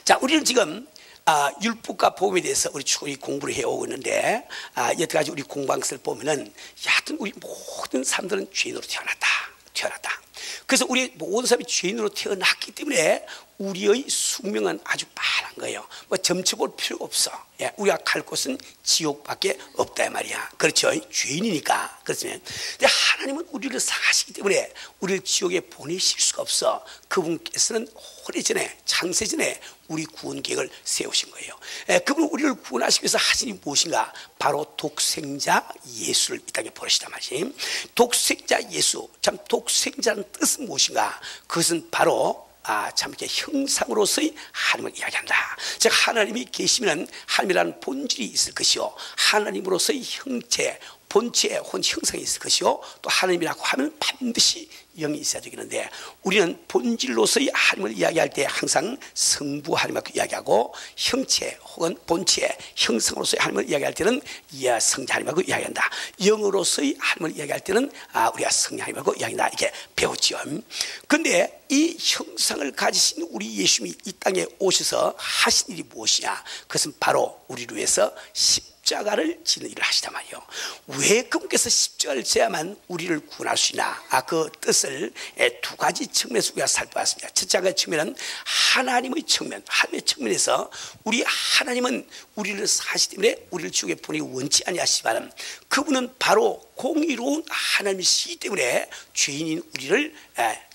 자, 우리는 지금 율법과 복음에 대해서 우리 충분히 공부를 해오고 있는데, 여태까지 우리 공방서를 보면은 여하튼 우리 모든 사람들은 죄인으로 태어났다. 그래서 우리 모든 사람이 죄인으로 태어났기 때문에 우리의 숙명은 아주 빠른 거예요. 뭐 점쳐볼 필요가 없어. 예, 우리가 갈 곳은 지옥밖에 없다 말이야. 그렇죠? 죄인이니까. 그렇지만 근데 하나님은 우리를 사랑하시기 때문에 우리를 지옥에 보내실 수가 없어. 그분께서는 오래전에 창세전에 우리 구원 계획을 세우신 거예요. 예, 그분 우리를 구원하시기 위해서 하신 일이 무엇인가? 바로 독생자 예수를 이 땅에 보내시단 말이지. 독생자 예수, 참 독생자는 뜻은 무엇인가? 그것은 바로 참 이렇게 형상으로서의 하나님을 이야기한다. 즉 하나님이 계시면 하나님이라는 본질이 있을 것이요, 하나님으로서의 형체, 본체의 형상이 있을 것이요, 또 하나님이라고 하면 반드시 영이 있어야 되겠는데, 우리는 본질로서의 하나님을 이야기할 때 항상 성부 하나님하고 이야기하고, 형체 혹은 본체의 형상으로서의 하나님을 이야기할 때는 성자 하나님하고 이야기한다. 영으로서의 하나님을 이야기할 때는 우리가 성령 하나님하고 이야기한다. 이렇게 배웠죠. 그런데 이 형상을 가지신 우리 예수님이 이 땅에 오셔서 하신 일이 무엇이냐? 그것은 바로 우리를 위해서 십자가를 지는 일을 하시단 말이에요. 왜 그분께서 십자가를 져야만 우리를 구원할 수 있나? 그 뜻을 두 가지 측면에서 우리가 살펴봤습니다. 첫째 측면은 하나님의 측면, 하나님의 측면에서 우리 하나님은 우리를 사시기 때문에 우리를 지옥에 보내기 원치 아니하시지만 그분은 바로 공의로운 하나님이시기 때문에 죄인인 우리를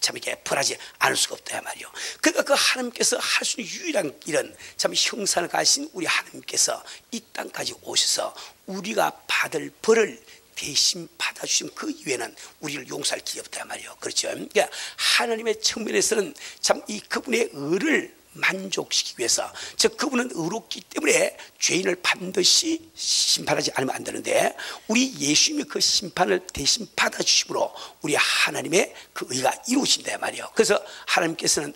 참 이렇게 벌하지 않을 수가 없다 말이요. 그러니까 그 하나님께서 할 수 있는 유일한 일은 참 형상을 가진 우리 하나님께서 이 땅까지 오셔서 우리가 받을 벌을 대신 받아주신 그 이외에는 우리를 용서할 길이 없다 말이요. 그렇죠. 그러니까 하나님의 측면에서는 참 이 그분의 의를 만족시키기 위해서, 즉 그분은 의롭기 때문에 죄인을 반드시 심판하지 않으면 안 되는데, 우리 예수님이 그 심판을 대신 받아주심으로 우리 하나님의 그 의가 이루어진다 말이에요. 그래서 하나님께서는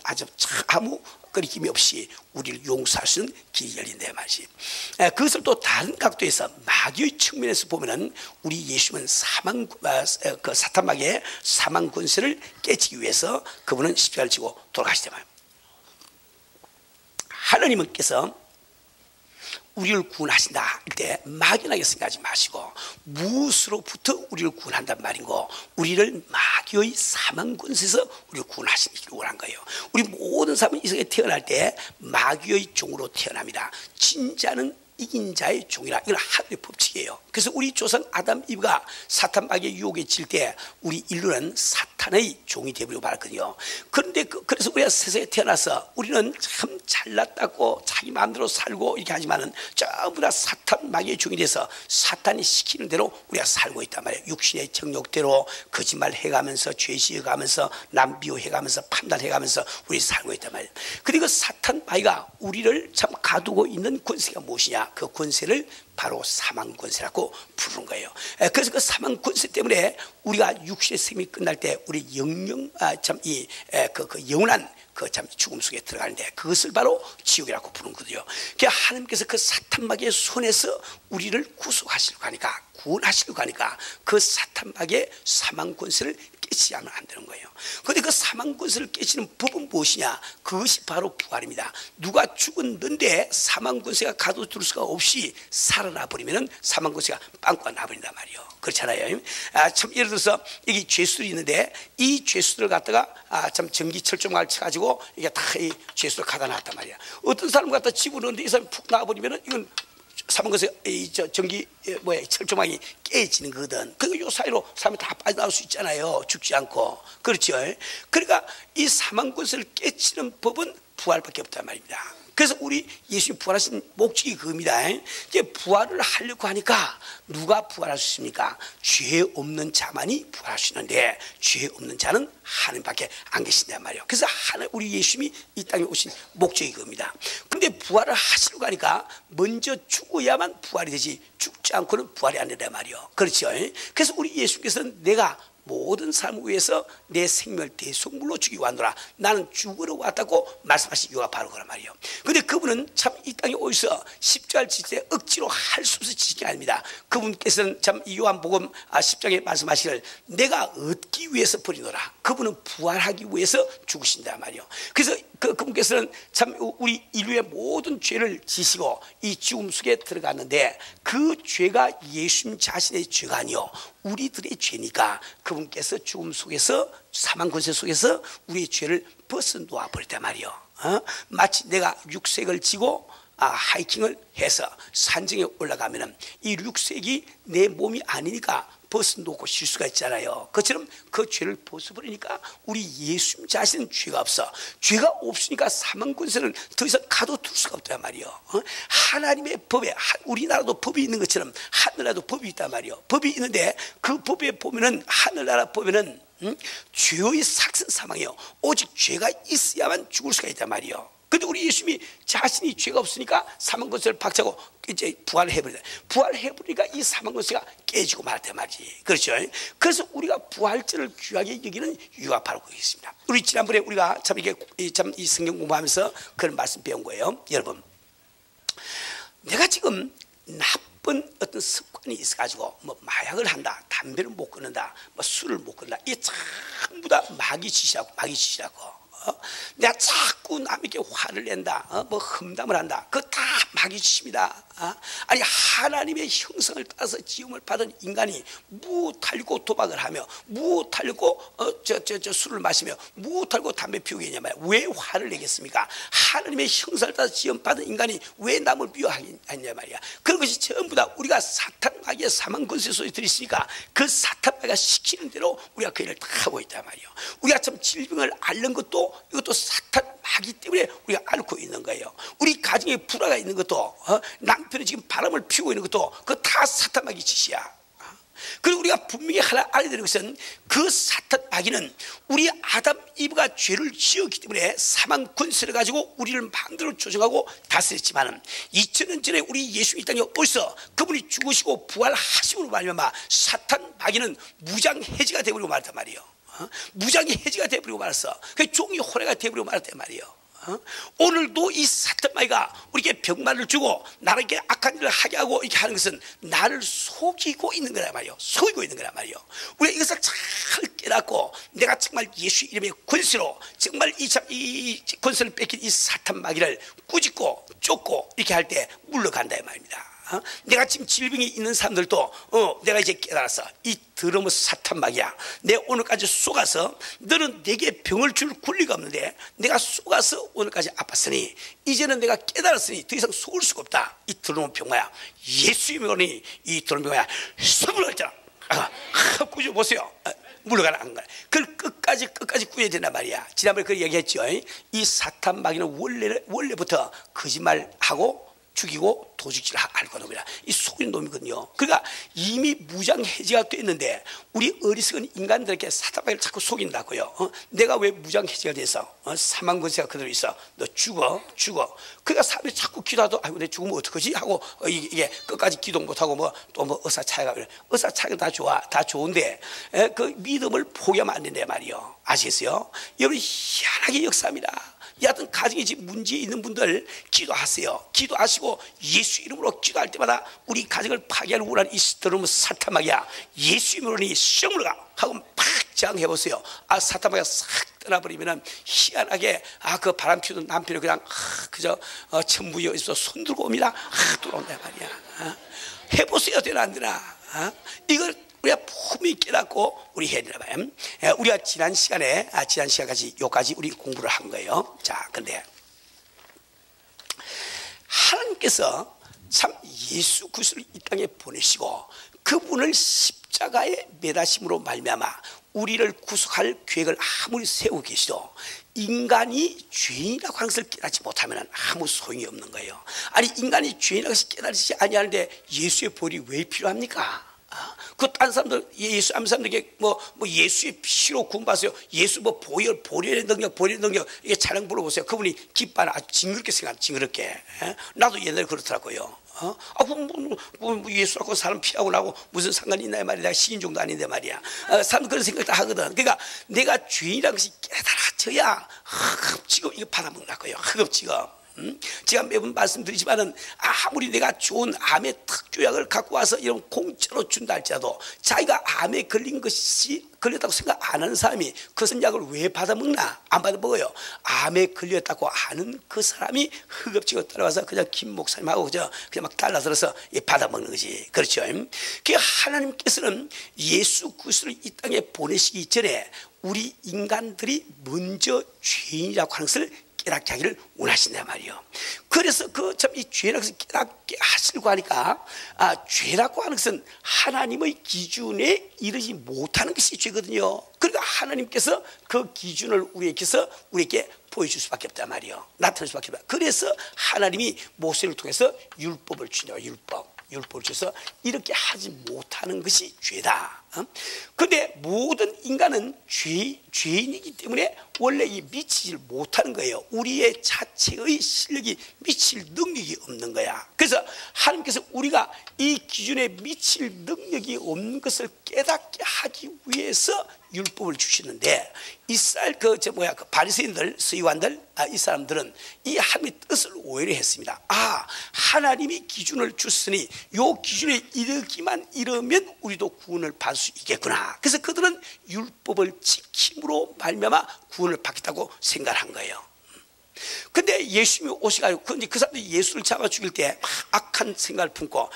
아무 거리낌이 없이 우리를 용서할 수 있는 길이 열린다 말이지. 그것을 또 다른 각도에서 마귀의 측면에서 보면은 우리 예수님은 그 사탄 마귀의 사망 권세를 깨치기 위해서 그분은 십자가를 지고 돌아가시다 말이에요. 하나님께서 우리를 구원하신다 할 때 막연하게 생각하지 마시고 무엇으로부터 우리를 구원한단 말인고, 우리를 마귀의 사망 권세에서 우리를 구원하시기를 원한 거예요. 우리 모든 사람은 이 세상에 태어날 때 마귀의 종으로 태어납니다. 진짜는 이긴 자의 종이라. 이건 하늘의 법칙이에요. 그래서 우리 조상 아담 이브가 사탄 마귀의 유혹에 질 때 우리 인류는 사탄의 종이 되버리고 말았거든요. 그런데 그래서 우리가 세상에 태어나서 우리는 참 잘났다고 자기 마음대로 살고 이렇게 하지만은 전부 다 사탄 마귀의 종이 돼서 사탄이 시키는 대로 우리가 살고 있단 말이에요. 육신의 정욕대로 거짓말 해가면서 죄시해가면서 남 비호해가면서 판단해가면서 우리 살고 있단 말이에요. 그리고 사탄 마귀가 우리를 참 가두고 있는 권세가 무엇이냐? 그 권세를 바로 사망 권세라고 부르는 거예요. 그래서 그 사망 권세 때문에 우리가 육신의 생이 끝날 때 우리 영영 영원한 그 참 죽음 속에 들어가는데 그것을 바로 지옥이라고 부르는 거죠. 그러니까 하나님께서 그 사탄 마귀의 손에서 우리를 구속하시려고 하니까, 구원하시려고 하니까 그 사탄 마귀의 사망 권세를 깨치지 않으면 안 되는 거예요. 그런데 그 사망 권세를 깨치는 법은 무엇이냐? 그것이 바로 부활입니다. 누가 죽었는데 사망 권세가 가둬둘 수가 없이 살아나 버리면은 사망 권세가 빵꾸가 나버린단 말이에요. 그렇잖아요. 참 예를 들어서 여기 죄수들이 있는데 이 죄수들을 갖다가 참 전기 철조망을 쳐가지고 이게 다 이 죄수를 가다 놨단 말이야. 어떤 사람 갖다 집어넣는데 이 사람이 푹 나와버리면은 이건 사망권세 전기 철조망이 깨지는 거거든. 그리고 요 사이로 사람이 다 빠져나올 수 있잖아요. 죽지 않고. 그렇죠. 그러니까 이 사망권세를 깨치는 법은 부활밖에 없단 말입니다. 그래서 우리 예수님 부활하신 목적이 그겁니다. 이제 부활을 하려고 하니까 누가 부활할 수 있습니까? 죄 없는 자만이 부활할 수 있는데 죄 없는 자는 하나님밖에 안 계신단 말이에요. 그래서 우리 예수님이 이 땅에 오신 목적이 그겁니다. 그런데 부활을 하시려고 하니까 먼저 죽어야만 부활이 되지 죽지 않고는 부활이 안 된단 말이에요. 그렇죠. 그래서 우리 예수님께서는 내가 모든 사람을 위해서 내 생명을 대속물로 주기 원하노라. 나는 죽으러 왔다고 말씀하신 이유가 바로 그란 말이에요. 근데 그분은 참 이 땅에 오셔서 십자가를 지실 때 억지로 할 수 없이 지신 게 아닙니다. 그분께서는 참 이 요한복음 10장에 말씀하시기를 내가 얻기 위해서 버리노라. 그분은 부활하기 위해서 죽으신단 말이에요. 그래서 그분께서는 참 우리 인류의 모든 죄를 지시고 이 죽음 속에 들어갔는데 그 죄가 예수님 자신의 죄가 아니요 우리들의 죄니까 그분께서 죽음 속에서 사망 권세 속에서 우리의 죄를 벗어놓아 버렸단 말이에요. 마치 내가 육색을 지고 하이킹을 해서 산정에 올라가면은 이 육색이 내 몸이 아니니까 벗어놓고 쉴 수가 있잖아요. 그처럼 그 죄를 벗어버리니까 우리 예수님 자신은 죄가 없어. 죄가 없으니까 사망 권세는 더 이상 가둬둘 수가 없단 말이에요. 하나님의 법에 우리나라도 법이 있는 것처럼 하늘나라도 법이 있단 말이에요. 법이 있는데 그 법에 보면은 하늘나라 법에는 죄의 삭슨 사망이에요. 오직 죄가 있어야만 죽을 수가 있단 말이에요. 근데 우리 예수님이 자신이 죄가 없으니까 사망 권세를 박차고 이제 부활해버리다. 부활해버리니까 이 사망 권세가 깨지고 말았단 말이지. 그렇죠? 그래서 우리가 부활절을 귀하게 여기는 이유가 바로 거기 있습니다. 우리 지난번에 우리가 참 이 성경 공부하면서 그런 말씀 배운 거예요. 여러분, 내가 지금 나쁜 어떤 습관이 있어가지고 뭐 마약을 한다, 담배를 못 끊는다, 뭐 술을 못 끊는다, 이게 전부 다 마귀 짓이라고. 내가 자꾸 남에게 화를 낸다, 뭐 험담을 한다, 그거 다 마귀 짓입니다. 아니 하나님의 형상을 따라서 지음을 받은 인간이 무엇하려고 도박을 하며 무엇하려고 술을 마시며 무엇하려고 담배 피우겠냐 말이야. 왜 화를 내겠습니까? 하나님의 형상을 따라서 지음 받은 인간이 왜 남을 미워하냐 말이야. 그런 것이 전부 다 우리가 사탄 마귀의 사망 권세 속에 들있으니까 그 사탄 마귀가 시키는 대로 우리가 그 일을 다 하고 있단 말이에요. 우리가 참 질병을 앓는 것도 이것도 사탄 마귀 때문에 우리가 앓고 있는 거예요. 우리 가정에 불화가 있는 것도 남편이 지금 바람을 피우고 있는 것도 그거 다 사탄 마귀 짓이야. 그리고 우리가 분명히 하나 알아야 되는 것은 그 사탄 마귀는 우리 아담 이브가 죄를 지었기 때문에 사망 권세를 가지고 우리를 마음대로 조정하고 다스렸지만 2000년 전에 우리 예수님 이 땅에 오셔서 그분이 죽으시고 부활하심으로 말미암아 사탄 마귀는 무장 해제가 되어버리고 말았단 말이에요. 무장이 해지가 되어버리고 말았어. 그 종이 호래가 되어버리고 말았단 말이에요. 오늘도 이 사탄 마귀가 우리에게 병만을 주고 나에게 악한 일을 하게 하고 이렇게 하는 것은 나를 속이고 있는 거란 말이에요. 속이고 있는 거란 말이에요. 우리가 이것을 잘 깨닫고 내가 정말 예수 이름의 권세로 정말 이 권세를 뺏긴 이 사탄 마귀를 꾸짖고 쫓고 이렇게 할 때 물러간다 이 말입니다. 내가 지금 질병이 있는 사람들도 내가 이제 깨달았어. 이 더러운 사탄 마귀야. 내가 오늘까지 속아서 너는 내게 병을 줄 권리가 없는데 내가 속아서 오늘까지 아팠으니 이제는 내가 깨달았으니 더 이상 속을 수가 없다. 이 더러운 병마야. 예수 이름으로니 이 더러운 병마야. 선물을 했잖아. 꾸짖어 보세요. 물러가라 한 거야. 그걸 끝까지 꾸며야 된단 말이야. 지난번에 그 얘기했죠. 이 사탄 마귀는 원래부터 거짓말하고 죽이고 도둑질을 할 겁니다. 이 속이는 놈이거든요. 그러니까 이미 무장 해제가 됐는데 우리 어리석은 인간들에게 사탄 마귀를 자꾸 속인다고요. 내가 왜 무장 해제가 돼서 사망 권세가 그대로 있어. 너 죽어. 그러니까 사람들이 자꾸 기도하도 아이고 내 죽으면 어떡하지 하고 이게 끝까지 기도 못하고 또 의사차이가 의사차이가 다 좋아. 다 좋은데 그 믿음을 포기하면 안 된다 말이요. 아시겠어요? 여러분 희한하게 역사합니다. 여하튼 가정에 지금 문제 있는 분들 기도하세요. 기도하시고 예수 이름으로 기도할 때마다 우리 가정을 파괴하는 우란 이 더러운 사탄 마귀야. 예수 이름으로 시험을 가 하고 팍 저항해보세요. 사탄 마귀가 싹 떠나버리면은 희한하게 그 바람 피우던 남편이 그냥 그저 천부여 있어 손 들고 옵니다. 돌아온다 말이야. 해보세요. 되나 안 되나. 이걸 우리가 품이 깨닫고 우리 해야 되나 봐요. 우리가 지난 시간까지 여기까지 우리 공부를 한 거예요. 자, 근데 하나님께서 참 예수 그리스도를 이 땅에 보내시고 그분을 십자가에 매다심으로 말미암아 우리를 구속할 계획을 아무리 세우고 계시도 인간이 죄인이라고 하는 것을 깨닫지 못하면 아무 소용이 없는 거예요. 아니 인간이 죄인이라고 해서 깨닫지 아니하는데 예수의 벌이 왜 필요합니까? 그 딴 사람들 예수 안 사람들에게 뭐 예수의 피로 구원받았어요. 예수 보혈의 능력 이게 찬양 불러보세요. 그분이 기뻐하는 아주 징그럽게 생각하는 징그럽게. 나도 옛날에 그렇더라고요. 예수라고 사람 피하고 나고 무슨 상관이 있나 말이야. 내가 시인종도 아닌데 말이야. 사람 그런 생각 다 하거든. 그러니까 내가 죄인이라는 것이 깨달아져야 허겁지겁 이거 받아먹는 거예요. 허겁지겁. 제가 매번 말씀드리지만은 아무리 내가 좋은 암의 특효약을 갖고 와서 이런 공짜로 준다 할지라도 자기가 암에 걸린 것이 걸렸다고 생각 안 하는 사람이 그것은 약을 왜 받아먹나? 안 받아먹어요. 암에 걸렸다고 아는 그 사람이 허겁지겁 따라와서 그냥 김 목사님하고 그냥 막 달라들어서 받아먹는 거지. 그렇죠? 그 하나님께서는 예수 그리스도를 이 땅에 보내시기 전에 우리 인간들이 먼저 죄인이라고 하는 것을 깨닫게 하기를 원하신단 말이에요. 그래서 이 죄라고 해서 깨닫게 하시려고 하니까 죄라고 하는 것은 하나님의 기준에 이르지 못하는 것이 죄거든요. 그러니까 하나님께서 그 기준을 우리에게 보여줄 수밖에 없단 말이에요. 나타낼 수밖에 없다. 그래서 하나님이 모세를 통해서 율법을 주냐. 율법을 줘서 이렇게 하지 못하는 것이 죄다. 그런데 모든 인간은 죄인이기 때문에 원래 미치지 못하는 거예요. 우리의 자체의 실력이 미칠 능력이 없는 거야. 그래서 하나님께서 우리가 이 기준에 미칠 능력이 없는 것을 깨닫게 하기 위해서 율법을 주시는데 이스라엘 바리새인들, 서기관들 이 사람들은 이 하나님의 뜻을 오해를 했습니다. 하나님이 기준을 줬으니 요 기준에 이르면 우리도 구원을 받을 수 있겠구나. 그래서 그들은 율법을 지킴으로 말미암아 구원을 받겠다고 생각한 거예요. 근데 예수님이 오셔가지고 그 사람들이 예수를 잡아 죽일 때 악한 생각을 품고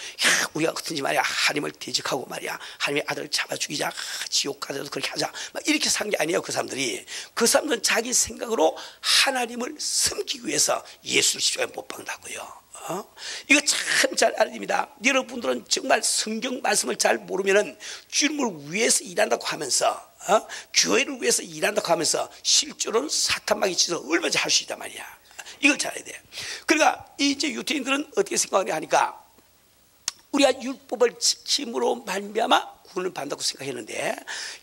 우리가 어떤지 말이야 하나님을 대적하고 말이야 하나님의 아들을 잡아 죽이자 지옥 가서도 그렇게 하자 이렇게 산 게 아니에요. 그 사람들은 자기 생각으로 하나님을 섬기기 위해서 예수를 십자가에 못 박는다고요. 이거 참 잘 알아야 됩니다. 여러분들은 정말 성경 말씀을 잘 모르면은 주님을 위해서 일한다고 하면서 교회를 위해서 일한다고 하면서 실제로는 사탄마귀 짓을 얼마나 할 수 있단 말이야. 이걸 잘 알아야 돼. 그러니까 이제 유대인들은 어떻게 생각하냐 하니까 우리가 율법을 지킴으로 말미암아 구원을 받는다고 생각했는데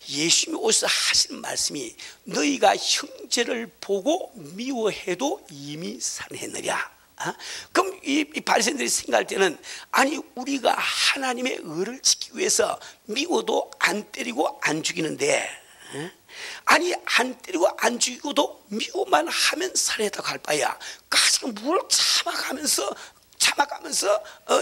예수님이 오셔서 하시는 말씀이 너희가 형제를 보고 미워해도 이미 살해했느냐. 그럼 이 바리새인들이 생각할 때는 아니 우리가 하나님의 의를 지키기 위해서 미워도 안 때리고 안 죽이는데 아니 안 때리고 안 죽이고도 미워만 하면 살해했다고 할 바야 까지금 뭘 참아가면서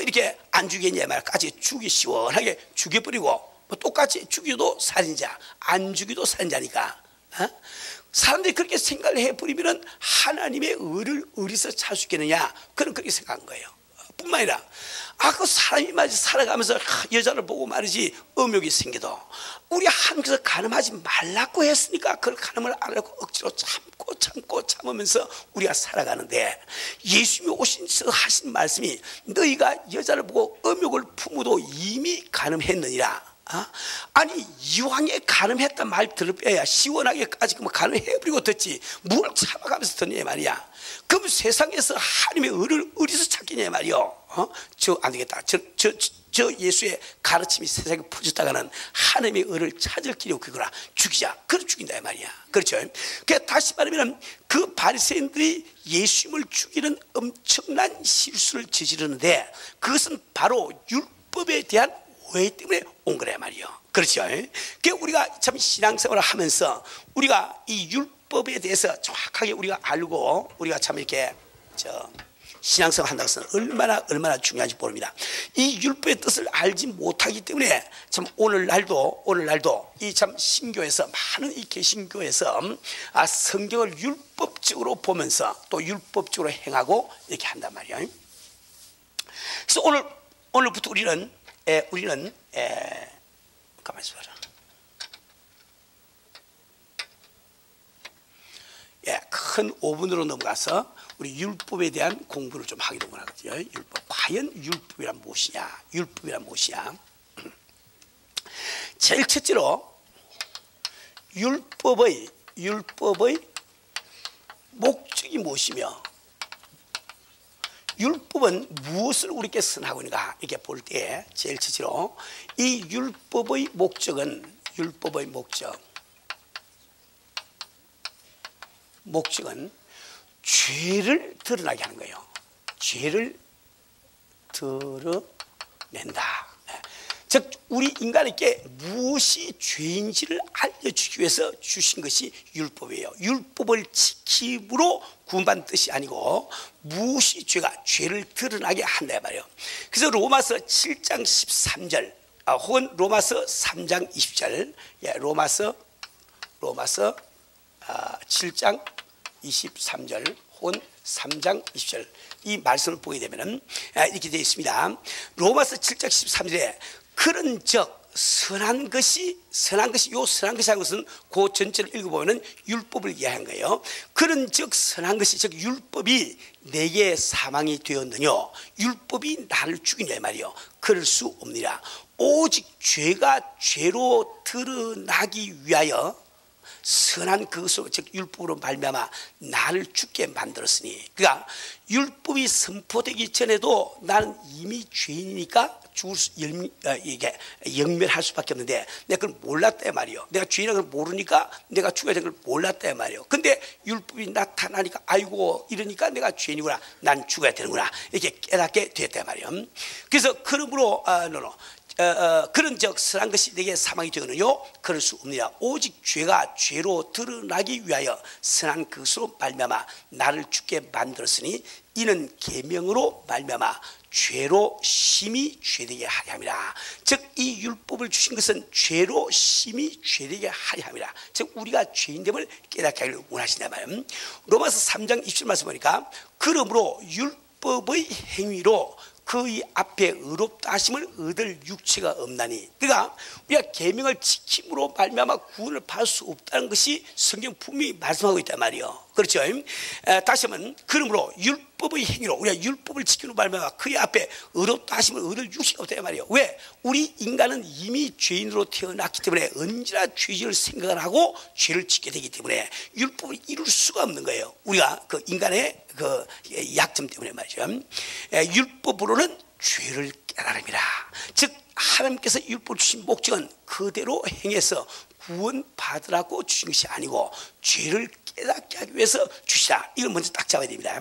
이렇게 안 죽이겠냐 말까지 죽이 시원하게 죽여버리고 똑같이 죽여도 살인자 안 죽여도 살인자니까 사람들이 그렇게 생각을 해버리면 하나님의 의를 어디서 찾을 수 있겠느냐 그런 그렇게 생각한 거예요. 뿐만 아니라 그 사람이 말이지 살아가면서 여자를 보고 말이지 음욕이 생겨도 우리 하나님께서 간음하지 말라고 했으니까 그걸 간음을 안 하고 억지로 참으면서 우리가 살아가는데 예수님이 오셔서 하신 말씀이 너희가 여자를 보고 음욕을 품어도 이미 간음했느니라. 아니 이왕에 간음했단 말 들어야 시원하게까지 간음해버리고 듣지 뭘 참아가면서 듣냐 말이야. 그럼 세상에서 하나님의 의를 어디서 찾겠냐 말이요. 안 되겠다. 저 예수의 가르침이 세상에 퍼졌다가는 하나님의 의를 찾을 길이 없겠구나. 죽이자. 그걸 죽인다 말이야. 그렇죠. 그러니까 다시 말하면 그 바리새인들이 예수님을 죽이는 엄청난 실수를 저지르는데 그것은 바로 율법에 대한 오해 때문에 온 거란 말이에요. 그렇죠. 그러니까 우리가 참 신앙생활을 하면서 우리가 이 율법에 대해서 정확하게 우리가 알고 우리가 참 이렇게 신앙생활 한다는 것은 얼마나 중요한지 모릅니다. 이 율법의 뜻을 알지 못하기 때문에 참 오늘날도 이 참 신교에서 많은 이 개신교에서 성경을 율법적으로 보면서 또 율법적으로 행하고 이렇게 한단 말이에요. 그래서 오늘부터 우리는 가만히 있어봐라. 큰 5분으로 넘어가서 우리 율법에 대한 공부를 좀 하기로 원하거든요. 율법. 과연 율법이란 무엇이냐? 제일 첫째로 율법의 목적이 무엇이며 율법은 무엇을 우리에게 선하고 있는가 이렇게 볼 때 제일 첫째로 이 율법의 목적은 죄를 드러나게 하는 거예요. 죄를 드러낸다. 즉 우리 인간에게 무엇이 죄인지를 알려주기 위해서 주신 것이 율법이에요. 율법을 지킴으로 구원받는 뜻이 아니고 무엇이 죄를 드러나게 한다 말이에요. 그래서 로마서 7장 13절 혹은 로마서 3장 20절, 로마서 7장 23절 혹은 3장 20절 이 말씀을 보게 되면 이렇게 되어 있습니다. 로마서 7장 13절에 그런즉 선한 것이 하는 것은 그 전체를 읽어보면 율법을 이해한 거예요. 그런즉 선한 것이 즉 율법이 내게 사망이 되었느냐, 율법이 나를 죽이냐 말이요. 그럴 수 없느니라. 오직 죄가 죄로 드러나기 위하여 선한 그것으로 즉 율법으로 말미암아 나를 죽게 만들었으니, 그러니까 율법이 선포되기 전에도 나는 이미 죄인이니까 영멸할 수밖에 없는데 내가 그걸 몰랐단 말이에요. 내가 죄인이라는 걸 모르니까 내가 죽어야 되는 걸 몰랐단 말이에요. 근데 율법이 나타나니까 아이고 이러니까 내가 죄인이구나, 난 죽어야 되는구나 이렇게 깨닫게 됐단 말이에요. 그래서 그러므로 그런즉 선한 것이 내게 사망이 되거든요. 그럴 수 없느냐. 오직 죄가 죄로 드러나기 위하여 선한 그것으로 말미암아 나를 죽게 만들었으니 이는 계명으로 말미암아 죄로 심히 죄되게 하려 함이라. 즉 이 율법을 주신 것은 죄로 심히 죄되게 하려 함이라. 즉 우리가 죄인됨을 깨닫게 하기를 원하신다 말이에요. 로마서 3장 20절 말씀 보니까 그러므로 율법의 행위로 그의 앞에 의롭다 하심을 얻을 육체가 없나니, 그러니까 우리가 계명을 지킴으로 말미암아 구원을 받을 수 없다는 것이 성경 분명히 말씀하고 있단 말이에요. 그렇죠? 다시 한번 그러므로 율법의 행위로 우리가 율법을 지키는 말미암아 그의 앞에 의롭다 하심을 얻을 육체가 없단 말이에요. 왜? 우리 인간은 이미 죄인으로 태어났기 때문에 언제나 죄를 생각을 하고 죄를 짓게 되기 때문에 율법을 이룰 수가 없는 거예요. 우리가 그 인간의 그 약점 때문에 말이죠. 율법으로는 죄를 깨달음이라. 즉 하나님께서 율법 주신 목적은 그대로 행해서 구원 받으라고 주신 것이 아니고 죄를 깨닫게 하기 위해서 주시라. 이걸 먼저 딱 잡아야 됩니다.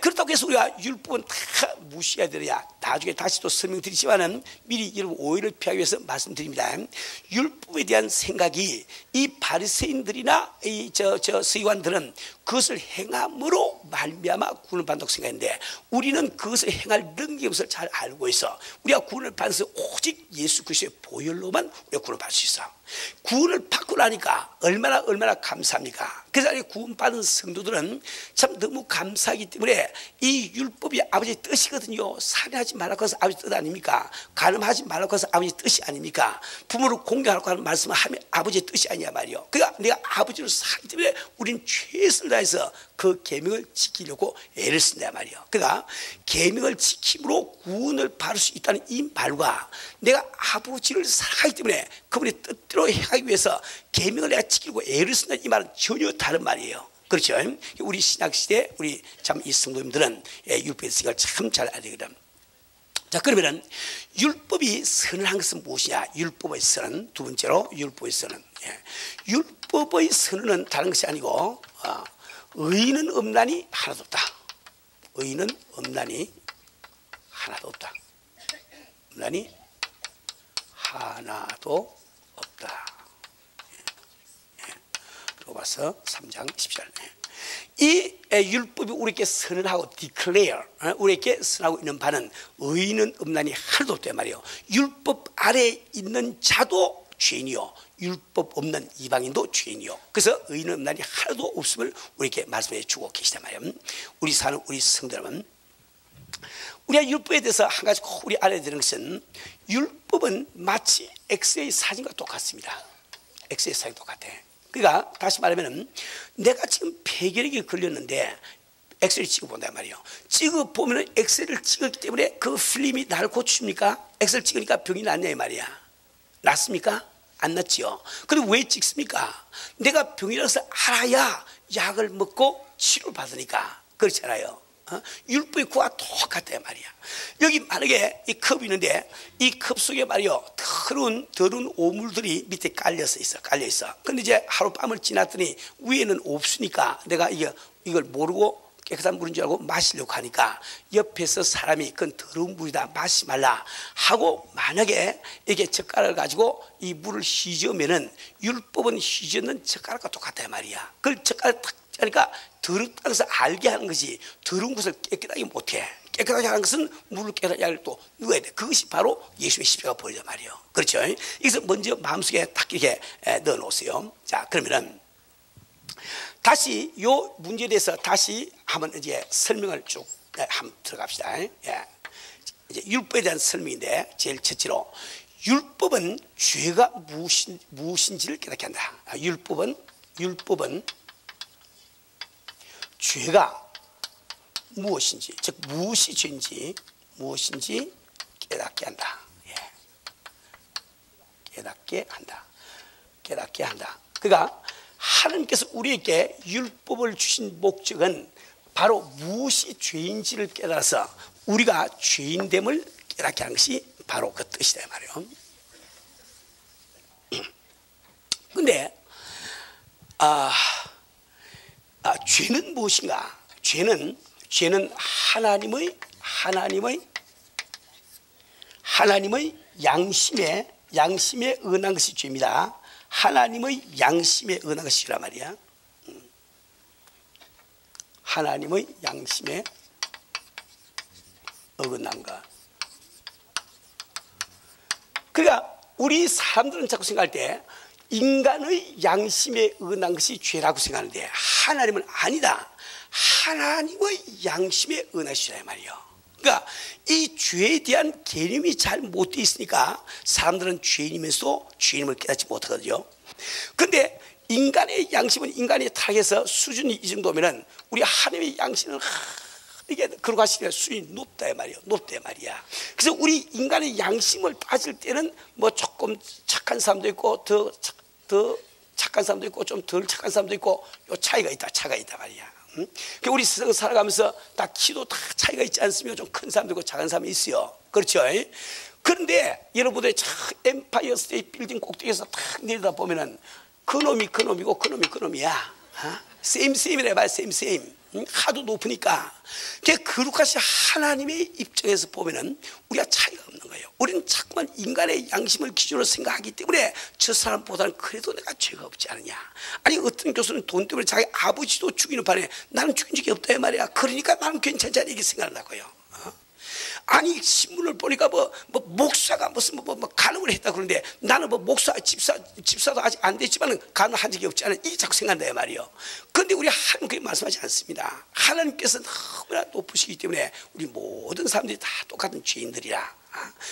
그렇다고 해서 우리가 율법은 다 무시해야 되느냐, 나중에 다시 또 설명드리지만은 미리 여러분 오해를 피하기 위해서 말씀드립니다. 율법에 대한 생각이 이 바리새인들이나 이 서기관들은 그것을 행함으로 말미암아 구원을 받는다고 생각했는데 우리는 그것을 행할 능력이 없을 잘 알고 있어. 우리가 구원을 받는 것은 오직 예수 그리스도의 보혈로만 우리가 구원을 받을 수 있어. 구원을 받고 나니까 얼마나 감사합니까? 그래서 구원받은 성도들은 참 너무 감사하기 때문에 이 율법이 아버지의 뜻이거든요. 살인하지 말라고 해서 아버지 뜻 아닙니까? 간음하지 말라고 해서 아버지의 뜻이 아닙니까? 부모를 공경하라고 하는 말씀을 하면 아버지의 뜻이 아니냐 말이요. 그러니까 내가 아버지로 살기 때문에 우리는 최선을 다해서 그 계명을 지키려고 애를 쓴단 말이에요. 그러니까 계명을 지킴으로 구원을 받을 수 있다는 이 말과 내가 아버지를 사랑하기 때문에 그분의 뜻대로 행하기 위해서 계명을 내가 지키려고 애를 쓴다는 이 말은 전혀 다른 말이에요. 그렇죠? 우리 신학시대 우리 참 이 성도님들은 율법의 생각을 참 잘 알아야 되거든. 자, 그러면은 율법이 선한 것은 무엇이냐? 율법의 선은 두 번째로 율법의 선은 율법의 선은 다른 것이 아니고 의인은 없나니 하나도 없다. 의인은 없나니 하나도 없다. 없나니 하나도 없다. 로마서 3장 10절. 이 율법이 우리에게 선언하고 declare, 우리에게 선하고 있는 바는 의인은 없나니 하나도 없단 말이에요. 율법 아래에 있는 자도 죄인이요, 율법 없는 이방인도 죄인이요. 그래서 의인은 없나니 하나도 없음을 우리에게 말씀해 주고 계시단 말이에요. 우리 사는 우리 성도 여러분, 우리가 율법에 대해서 한 가지 꼭 우리 알아야 되는 것은 율법은 마치 엑스레이 사진과 똑같습니다. 엑스레이 사진 똑같아. 그러니까 다시 말하면 내가 지금 폐결핵이 걸렸는데 엑스레이를 찍어본단 말이에요. 찍어보면 엑스레이를 찍었기 때문에 그 필름이 나를 고쳐줍니까? 엑스레이를 찍으니까 병이 낫냐 이 말이야. 낫습니까? 안 낫지요. 근데 왜 찍습니까? 내가 병이라고 해서 알아야 약을 먹고 치료를 받으니까. 그렇잖아요. 율법의 구와 똑같단 말이야. 여기 만약에 이 컵이 있는데 이 컵 속에 말이요 더러운 오물들이 밑에 깔려 있어. 근데 이제 하룻밤을 지났더니 위에는 없으니까 내가 이걸 모르고 깨끗한 물인 줄 알고 마시려고 하니까 옆에서 사람이 그건 더러운 물이다 마시지 말라 하고, 만약에 이게 젓가락을 가지고 이 물을 휘저으면은 율법은 휘저는 젓가락과 똑같다 말이야. 그걸 젓가락 탁 하니까 더럽다는 것을 알게 하는 것이 더러운 것을 깨끗하게 못해. 깨끗하게 하는 것은 물을 깨끗하게 할 또 넣어야 돼. 그것이 바로 예수의 십자가 보이란 말이에요. 그렇죠? 그래서 먼저 마음속에 딱 이렇게 넣어 놓으세요. 자, 그러면은 다시 요 문제에 대해서 다시 한번 이제 설명을 쭉 한번 들어갑시다. 예. 이제 율법에 대한 설명인데, 제일 첫째로 율법은 죄가 무엇인지를 깨닫게 한다. 율법은 죄가 무엇인지, 즉 무엇이 죄인지 무엇인지 깨닫게 한다. 예. 깨닫게 한다. 그러니까 하나님께서 우리에게 율법을 주신 목적은 바로 무엇이 죄인지를 깨달아서 우리가 죄인됨을 깨닫게 하는 것이 바로 그 뜻이다 말이에요. 근데 죄는 무엇인가? 죄는 하나님의 양심에 어긋난 것이 죄입니다. 하나님의 양심에 어긋난 것이 죄란 말이야. 하나님의 양심에 어긋난 것. 그러니까 우리 사람들은 자꾸 생각할 때 인간의 양심에 어긋난 것이 죄라고 생각하는데, 하나님은 아니다. 하나님의 양심에 어긋난 것이 죄란 말이에요. 그러니까 이 죄에 대한 개념이 잘 못 돼 있으니까 사람들은 죄인이면서 죄인임을 깨닫지 못하거든요. 그런데 인간의 양심은 인간이 타락해서 수준이 이 정도면은 우리 하나님의 양심은 이게 그러고 하시니까 수준이 높다 말이야. 그래서 우리 인간의 양심을 빠질 때는 뭐 조금 착한 사람도 있고 더 착한 사람도 있고 좀 덜 착한 사람도 있고, 요 차이가 있다 말이야. 그러니까 우리 세상 살아가면서 다 키도 다 차이가 있지 않습니까? 좀 큰 사람도 있고 작은 사람이 있어요. 그렇죠? 그런데 여러분들이 엠파이어 스테이트 빌딩 꼭대기에서 딱 내려다 보면은 그놈이 그놈이고 그놈이 그놈이야. 세임이라 해봐요. 세임. 하도 높으니까. 그룩하시 하나님의 입장에서 보면은 우리가 차이가 없는 거예요. 우리는 자꾸만 인간의 양심을 기준으로 생각하기 때문에 저 사람보다는 그래도 내가 죄가 없지 않느냐. 아니, 어떤 교수는 돈 때문에 자기 아버지도 죽이는 판에 나는 죽인 적이 없다 이 말이야. 그러니까 나는 괜찮지 않냐, 이렇게 생각한다고요. 아니, 신문을 보니까 목사가 무슨 간음을 했다 그러는데 나는 집사도 아직 안 됐지만 간음을 한 적이 없지 않은, 이게 자꾸 생각한다 말이에요. 그런데 우리 하나님 그렇게 말씀하지 않습니다. 하나님께서 너무나 높으시기 때문에 우리 모든 사람들이 다 똑같은 죄인들이라.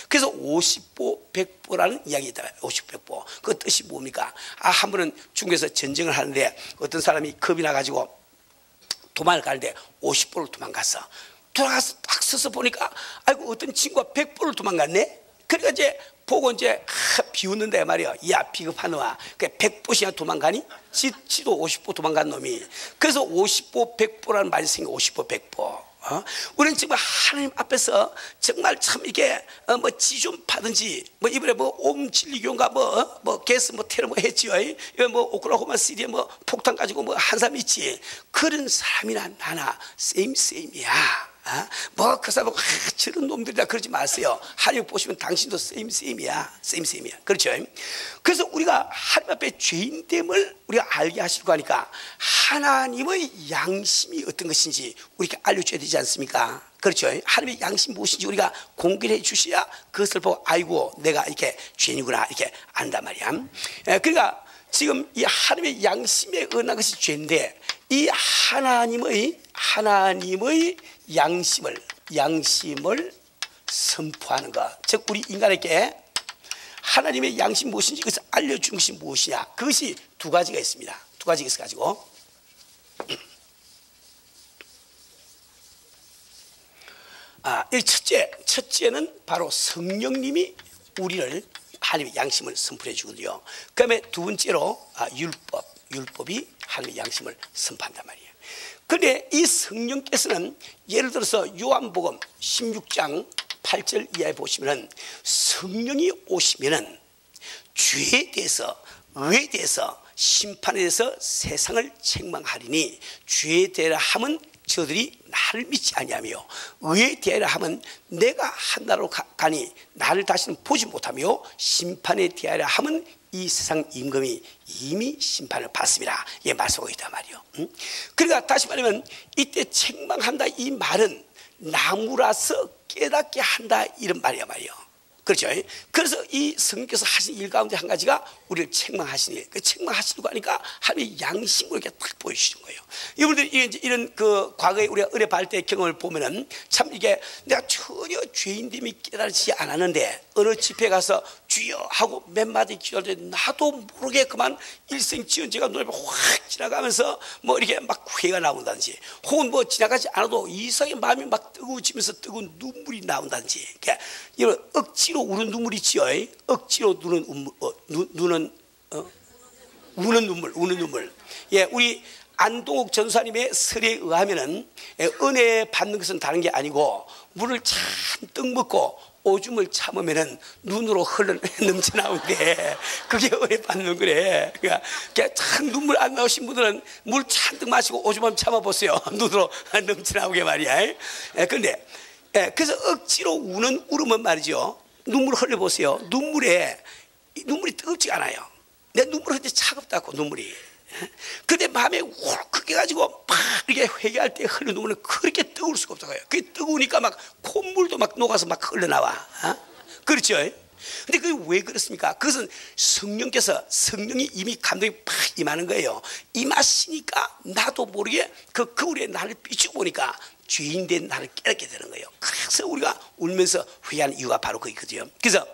그래서 50보 100보라는 이야기 있다. 50, 100보. 그 뜻이 뭡니까? 한 번은 중국에서 전쟁을 하는데 어떤 사람이 겁이 나가지고 도망을 가는데 50보를 도망갔어. 돌아가서 딱 서서 보니까 아이고, 어떤 친구가 100보를 도망갔네. 그러니까 이제 보고 이제 비웃는데 말이야. 야, 비겁한 놈아, 100보씩이나 도망가니? 지도 50보 도망간 놈이. 그래서 50보 100보라는 말이 생겨. 50보 100보. 우리는 지금 하나님 앞에서 정말 참 이게 지 좀 파든지, 이번에 옴진리교인가 게스 테러 했지요. 오클라호마 시티에 폭탄 가지고 한 사람 있지. 그런 사람이나 나나 세임이야. 그 사람 저런 놈들이다 그러지 마세요. 하나님 보시면 당신도 세임이야. 그렇죠? 그래서 우리가 하나님 앞에 죄인됨을 우리가 알게 하시려고 하니까 하나님의 양심이 어떤 것인지 우리가 알려줘야 되지 않습니까? 그렇죠? 하나님의 양심이 무엇인지 우리가 공개해 주셔야 그것을 보고 아이고, 내가 이렇게 죄인이구나 이렇게 안단 말이야. 그러니까 지금 이 하나님의 양심에 어긋난 것이 죄인데, 이 하나님의 양심을 선포하는 것, 즉 우리 인간에게 하나님의 양심이 무엇인지 그것을 알려주는 것이 무엇이냐, 그것이 두 가지가 있습니다. 두 가지가 있어가지고 이 첫째는 바로 성령님이 우리를 하나님의 양심을 선포해 주거든요. 그 다음에 두 번째로 율법이 하나님의 양심을 선포한단 말이에요. 그런데 이 성령께서는 예를 들어서 요한복음 16장 8절 이하에 보시면은 성령이 오시면은 죄에 대해서, 의에 대해서, 심판에 대해서 세상을 책망하리니 죄에 대하면 저들이 나를 믿지 아니하며 의에 대하여 하면 내가 한 나라로 가니 나를 다시는 보지 못하며 심판에 대하여 하면 이 세상 임금이 이미 심판을 받습니다. 예, 말씀하고 있단 말이요. 그러니까 다시 말하면 이때 책망한다 이 말은 나무라서 깨닫게 한다 이런 말이야 말이요. 그렇죠. 그래서 이 성령께서 하신 일 가운데 한 가지가 우리를 책망하시는 거예요. 책망하시는 거 하니까 하나님의 양심으로 이렇게 딱 보여주시는 거예요. 여러분들 이런 그 과거에 우리가 은혜 받을 때 경험을 보면은 참 이게 내가 전혀 죄인됨이 깨달지 않았는데 어느 집회 가서 주여 하고 몇 마디 기도할 때 나도 모르게 그만 일생지연제가 눈에 확 지나가면서 뭐 이렇게 막 회가 나온다든지 혹은 뭐 지나가지 않아도 이상하게 마음이 막 뜨거워지면서 뜨거운 눈물이 나온다든지 이런 억지로 우는 눈물이 있지요. 억지로 우는 눈물. 예, 우리 안동욱 전사님의 설에 의하면은 은혜 받는 것은 다른 게 아니고 물을 잔뜩 먹고 오줌을 참으면은 눈으로 넘쳐나오는데 그게 은혜 받는 거래. 그러니까 참 눈물 안 나오신 분들은 물 잔뜩 마시고 오줌만 참아보세요. 눈으로 넘쳐나오게 말이야. 그런데 그래서 억지로 우는 울음은 말이죠. 눈물 흘려보세요. 눈물이 뜨겁지 않아요. 내 눈물 흘릴 때 차갑다고 눈물이. 근데 마음에 울컥해 가지고 막 이렇게 회개할 때 흘린 눈물은 그렇게 뜨거울 수가 없다고요. 그게 뜨거우니까 막 콧물도 막 녹아서 막 흘러나와. 그렇죠? 근데 그게 왜 그렇습니까? 그것은 성령이 이미 감동이 팍 임하는 거예요. 임하시니까 나도 모르게 그 거울에 나를 비추고 보니까 죄인된 나를 깨닫게 되는 거예요. 그래서 우리가 울면서 회개하는 이유가 바로 그거거든요. 그래서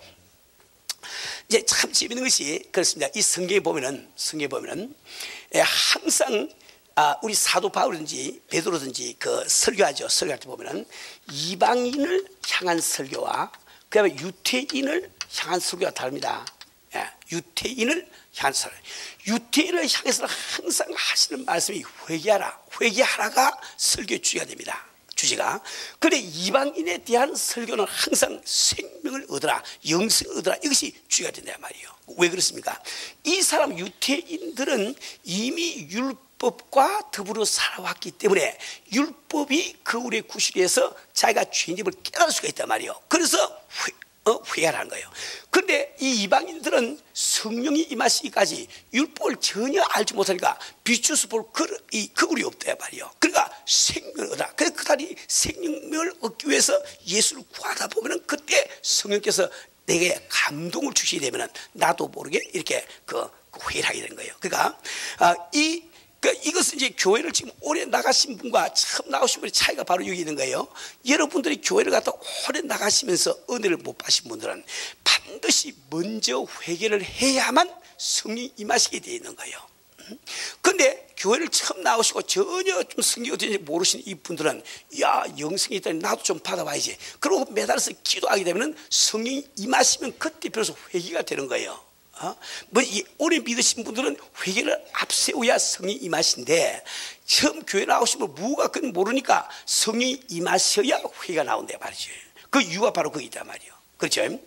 이제 참 재밌는 것이 그렇습니다. 이 성경에 보면은 항상 우리 사도 바울이든지 베드로든지 그 설교하죠. 설교할 때 보면은 이방인을 향한 설교와 그다음에 유태인을 향한 설교가 다릅니다. 예, 유태인을 향한 설교. 유태인을 향해서는 항상 하시는 말씀이 회개하라가 설교의 주제가 됩니다. 주제가. 그런데 이방인에 대한 설교는 항상 생명을 얻어라, 영생을 얻어라, 이것이 주제가 된단 말이에요. 왜 그렇습니까? 이 사람 유태인들은 이미 율법과 더불어 살아왔기 때문에 율법이 거울의 구실에서 자기가 죄인임을 깨달을 수가 있단 말이에요. 그래서 회개하라는 거예요. 그런데 이 이방인들은 성령이 임하시기까지 율법을 전혀 알지 못하니까 비추어서 볼 거울이 없단 말이에요. 그러니까 생명을 얻어라. 그래서 그 사람이 생명을 얻기 위해서 예수를 구하다 보면은 그때 성령께서 내게 감동을 주시게 되면은 나도 모르게 이렇게 회개를 하게 되는 거예요. 그러니까 이것은 이제 교회를 지금 오래 나가신 분과 처음 나오신 분의 차이가 바로 여기 있는 거예요. 여러분들이 교회를 갖다 오래 나가시면서 은혜를 못 받으신 분들은 반드시 먼저 회개를 해야만 성령이 임하시게 되어 있는 거예요. 그런데 교회를 처음 나오시고 전혀 좀 성경이 어떤지 모르시는 이 분들은 야, 영성이 있다니 나도 좀 받아봐야지. 그러고 매달아서 기도하게 되면 성령이 임하시면 그때 비로소 회개가 되는 거예요. 오래 믿으신 분들은 회개를 앞세워야 성령이 임하신데 처음 교회 나오시면 무가 그건 모르니까 성령이 임하셔야 회개가 나온다 말이죠. 그 이유가 바로 거기 있단 말이에요. 그렇죠?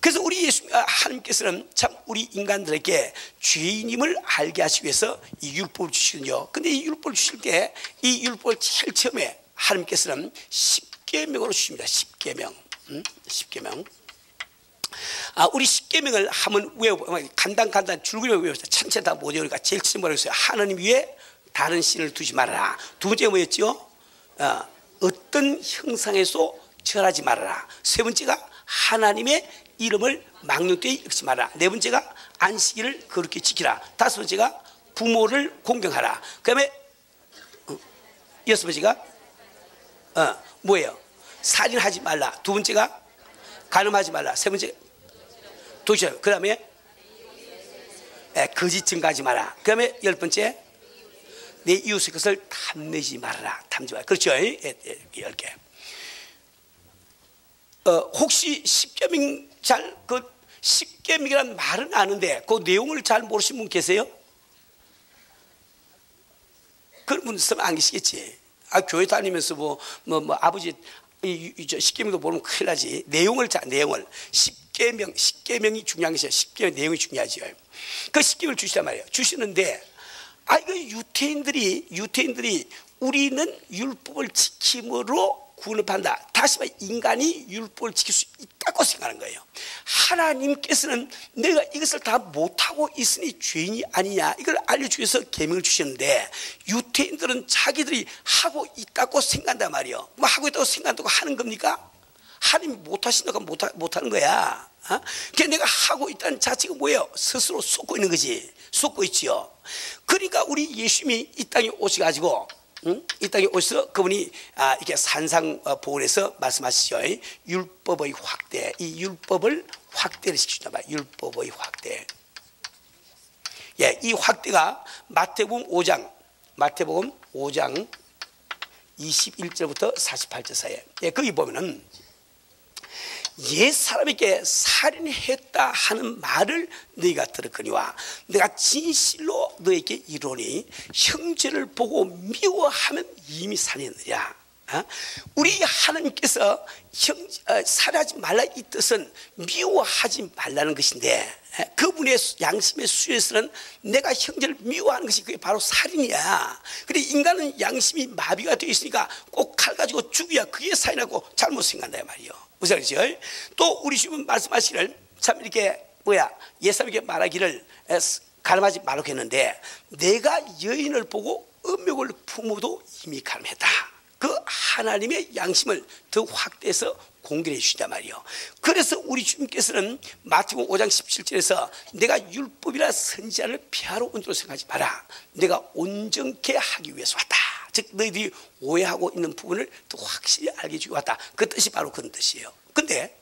그래서 우리 하나님께서는 참 우리 인간들에게 죄인임을 알게 하시기 위해서 이 율법을 주시거든요. 근데 이 율법을 주실 때 이 율법을 제일 처음에 하나님께서는 10계명으로 주십니다. 10계명. 우리 10계명을 한번 간단 줄거리 외워보세요. 전체 다 못 외우니까 제일 처음 뭐라고 했어요? 하나님 위에 다른 신을 두지 말아라. 두 번째가 뭐였죠? 어떤 형상에서 절하지 말아라. 세 번째가 하나님의 이름을 망령되이 읽지 말아라. 네 번째가 안식일을 거룩히 지키라. 다섯 번째가 부모를 공경하라. 그 다음에 여섯 번째가 뭐예요? 살인하지 말라. 두 번째가 간음하지 말라. 세 번째 도시락. 그 다음에 거짓 증거하지 마라. 그 다음에 열 번째 내 이웃의 것을 탐내지 말아라. 탐지 마라. 그렇죠? 10개. 혹시 10계명 그 10계명이라는 말은 아는데 그 내용을 잘 모르시는 분 계세요? 그런 분 있으면 안 계시겠지. 교회 다니면서 뭐 아버지 10계명도 모르면 큰일 나지. 내용을 10계명이 중요한 것이에요. 10계명 내용이 중요하죠. 그 10계명을 주시단 말이에요. 주시는데 이거 유태인들이 우리는 율법을 지킴으로 구원을 받는다. 다시 말해 인간이 율법을 지킬 수 있다고 생각하는 거예요. 하나님께서는 내가 이것을 다 못하고 있으니 죄인이 아니냐, 이걸 알려주기 위해서 계명을 주셨는데, 유태인들은 자기들이 하고 있다고 생각한단 말이에요. 뭐 하고 있다고 생각한다고 하는 겁니까? 하나님이 못하신다고 못하는 거야. 그러니까 내가 하고 있다는 자체가 뭐예요? 스스로 속고 있는 거지. 속고 있지요. 그러니까 우리 예수님이 이 땅에 오셔가지고, 이 땅에 오셔서 그분이 이렇게 산상보훈에서 말씀하시죠. 율법의 확대, 이 율법을 확대를 시키신단 말이에요. 율법의 확대. 예, 이 확대가 마태복음 5장 21절부터 48절 사이에, 예, 거기 보면은 옛 사람에게 살인했다 하는 말을 너희가 들었거니와 내가 진실로 너에게 이르노니 형제를 보고 미워하면 이미 살인하느니라. 우리 하나님께서 살인하지 말라 이 뜻은 미워하지 말라는 것인데, 그분의 양심의 수에서는 내가 형제를 미워하는 것이 그게 바로 살인이야. 근데 인간은 양심이 마비가 되어 있으니까 꼭 칼 가지고 죽여야 그게 살인하고 잘못 생각한다 말이에요. 무슨 말이죠? 또 우리 주님 말씀하시기를 참 이렇게 옛사람에게 말하기를 가늠하지 말라고 했는데, 내가 여인을 보고 음욕을 품어도 이미 가늠했다. 그 하나님의 양심을 더 확대해서 공개해 주신단 말이에요. 그래서 우리 주님께서는 마태복음 5장 17절에서 내가 율법이나 선지자를 폐하러 온 줄로 생각하지 마라. 내가 온전케 하기 위해서 왔다. 즉 너희들이 오해하고 있는 부분을 더 확실히 알게 해주기 왔다. 그 뜻이 바로 그런 뜻이에요. 근데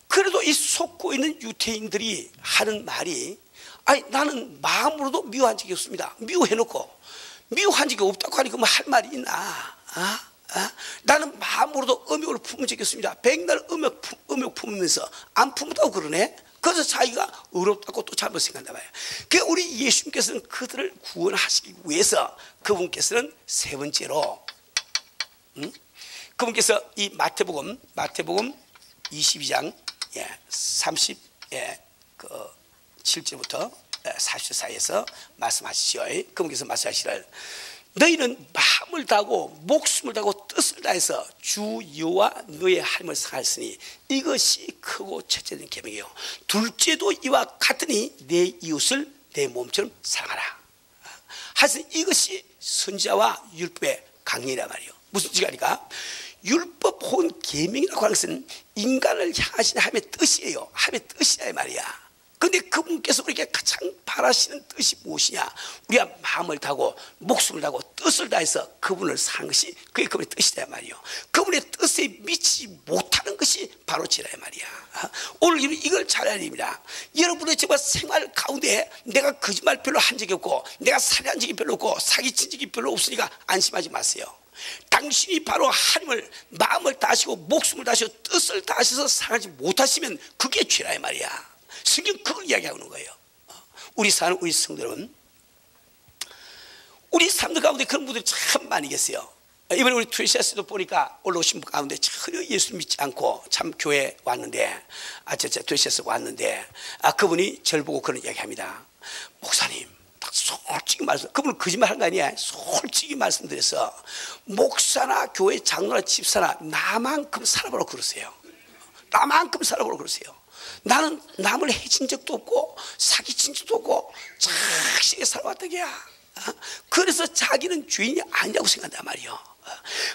그래도 이 속고 있는 유태인들이 하는 말이, 나는 마음으로도 미워한 적이 없습니다. 미워해놓고 미워한 적이 없다고 하니까 뭐 할 말이 있나? 나는 마음으로도 음욕을 품은 적이 없습니다. 백날 음욕 품으면서 안 품었다고 그러네. 그래서 자기가 어렵다고 또 잘못 생각한단 말이에요. 그러니까 우리 예수님께서는 그들을 구원하시기 위해서 그분께서는 세 번째로, 그분께서 이 마태복음 22장 37절부터 40절 사이에서 말씀하시죠. 그분께서 말씀하시기를 너희는 마음을 다하고 목숨을 다하고 뜻을 다해서 주 여호와 너의 하나님을 사랑하였으니 이것이 크고 첫째는 계명이요 둘째도 이와 같으니 내 이웃을 내 몸처럼 사랑하라. 하여튼 이것이 선지자와 율법의 강령이란 말이에요. 무슨 뜻이니까 율법 혹은 계명이라고 하는 것은 인간을 향하신 하나님의 뜻이에요. 하나님의 뜻이라 말이야. 그런데 그분께서 우리에게 가장 바라시는 뜻이 무엇이냐? 우리가 마음을 다하고 목숨을 다하고 뜻을 다해서 그분을 사는 것이 그게 그분의 뜻이다 말이에요. 그분의 뜻에 미치지 못하는 것이 바로 죄라 말이야. 오늘 이걸 잘 알아야 됩니다. 여러분의 정말 생활 가운데 내가 거짓말 별로 한 적이 없고 내가 살인한 적이 별로 없고 사기친 적이 별로 없으니까 안심하지 마세요. 당신이 바로 하나님을 마음을 다하시고 목숨을 다하시고 뜻을 다하셔서 사랑하지 못하시면 그게 죄라 말이야. 성경 그걸 이야기하고 있는 거예요. 우리 사는 우리 성도는 우리 사람들 가운데 그런 분들이 참 많이 계세요. 이번에 우리 트레시아스도 보니까 올라오신 분 가운데 전혀 예수 믿지 않고 참 교회 왔는데 트레시아스 왔는데 그분이 저를 보고 그런 이야기합니다. 목사님 솔직히 말씀, 그분은 거짓말한 거 아니야. 솔직히 말씀드려서 목사나 교회 장로나 집사나 나만큼 살아보라고 그러세요. 나만큼 살아보라고 그러세요. 나는 남을 해친 적도 없고 사기친 적도 없고 착실하게 살아왔다게야. 그래서 자기는 죄인이 아니라고 생각한단 말이에요.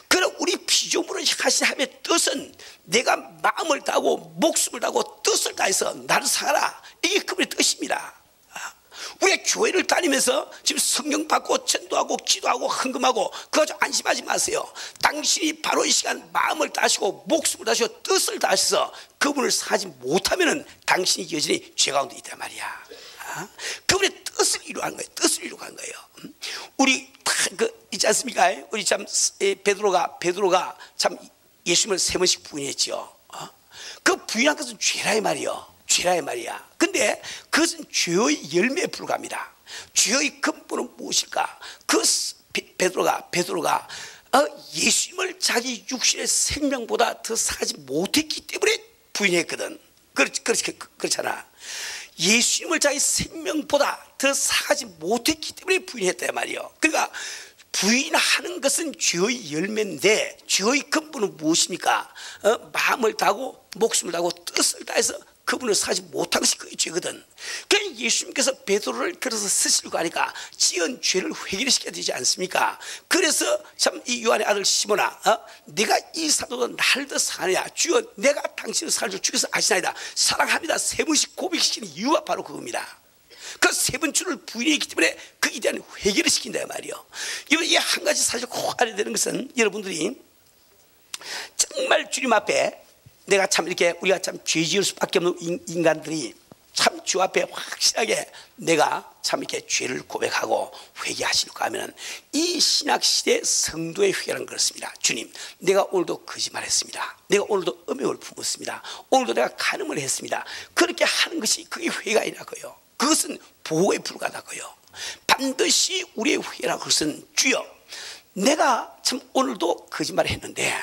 그럼 우리 피조물을 향하신 하나님의 뜻은 내가 마음을 다하고 목숨을 다하고 뜻을 다해서 나를 사랑하라. 이게 그분의 뜻입니다. 우리가 교회를 다니면서 지금 성경 받고 전도하고 기도하고 헌금하고 그거 가지고 안심하지 마세요. 당신이 바로 이 시간 마음을 다하시고 목숨을 다하시고 뜻을 다하셔서 그분을 사지 못하면 당신이 여전히 죄 가운데 있단 말이야. 그분의 뜻을 이루어간 거예요. 뜻을 이루어간 거예요. 우리 있지 않습니까? 우리 참 베드로가 참 예수님을 3번씩 부인했죠. 그 부인한 것은 죄라 말이요. 죄라 말이야. 근데 그것은 죄의 열매에 불과합니다. 죄의 근본은 무엇일까? 그 베드로가 예수님을 자기 육신의 생명보다 더 사지 못했기 때문에 부인했거든. 그렇잖아. 예수님을 자기 생명보다 더 사가지 못했기 때문에 부인했단 말이에요. 그러니까 부인하는 것은 죄의 열매인데 죄의 근본은 무엇입니까? 마음을 다하고 목숨을 다하고 뜻을 다해서 그분을 사지 못한 것이 그게 죄거든. 그러니까 예수님께서 베드로를 들어서 쓰시려고 하니까 지은 죄를 회개시켜야 되지 않습니까? 그래서 참 이 요한의 아들 시몬아, 내가 이 사도가 나를 더 사랑하냐? 주여, 내가 당신의 살을 주께서 아시나이다. 사랑합니다. 세 번씩 고백시키는 이유가 바로 그겁니다. 그 세 번 주를 부인했기 때문에 그에 대한 회개를 시킨다 말이요. 이 한 가지 사실 꼭 알아야 되는 것은, 여러분들이 정말 주님 앞에 내가 참 이렇게 우리가 참 죄 지을 수밖에 없는 인간들이 참 주 앞에 확실하게 내가 참 이렇게 죄를 고백하고 회개하시려고 하면은, 이 신약 시대 성도의 회개는 그렇습니다. 주님, 내가 오늘도 거짓말했습니다. 내가 오늘도 음욕을 품었습니다. 오늘도 내가 간음을 했습니다. 그렇게 하는 것이 그게 회개가 아니라고요. 그것은 보호에 불과하다고요. 반드시 우리의 회개라는 것은, 주여, 내가 참 오늘도 거짓말을 했는데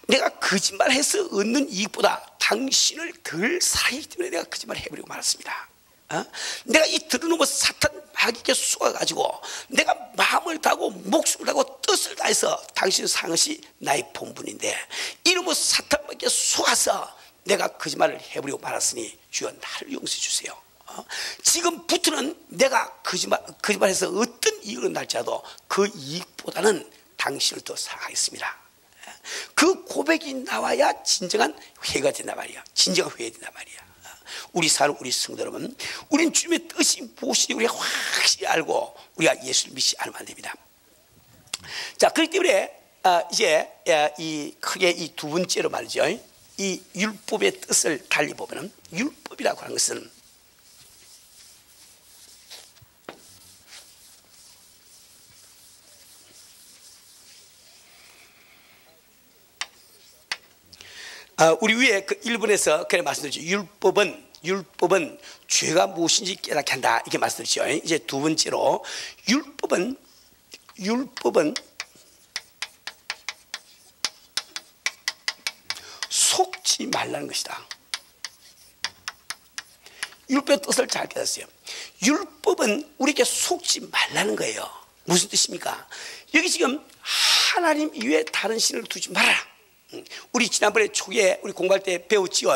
내가 거짓말해서 얻는 이익보다 당신을 덜 사랑하기 때문에 내가 거짓말을 해버리고 말았습니다. 내가 이 들어놓은 사탄 마귀에게 속아가지고 내가 마음을 다하고 목숨을 다하고 뜻을 다해서 당신을 사랑한 것이 나의 본분인데, 이놈의 사탄 마귀에게 속아서 내가 거짓말을 해버리고 말았으니 주여, 나를 용서해 주세요. 지금부터는 내가 거짓말해서 어떤 이익을 날지라도 그 이익보다는 당신을 더 사랑하겠습니다. 그 고백이 나와야 진정한 회개가 된단 말이야. 진정한 회개가 된단 말이야. 우리 사는 우리 성도 여러분, 우리는 주님의 뜻이 무엇인지 우리가 확실히 알고 우리가 예수를 믿지 않으면 안 됩니다. 자, 그렇기 때문에 이제 이 크게 이 두 번째로 말이죠, 이 율법의 뜻을 달리 보면은, 율법이라고 하는 것은 우리 위에 그 1번에서 그래 말씀드렸죠. 율법은 죄가 무엇인지 깨닫게 한다, 이렇게 말씀드렸죠. 이제 두 번째로, 율법은 속지 말라는 것이다. 율법의 뜻을 잘 깨닫으세요. 율법은 우리에게 속지 말라는 거예요. 무슨 뜻입니까? 여기 지금 하나님 이외에 다른 신을 두지 말아라. 우리 지난번에 초기에 우리 공부할 때 배웠지요.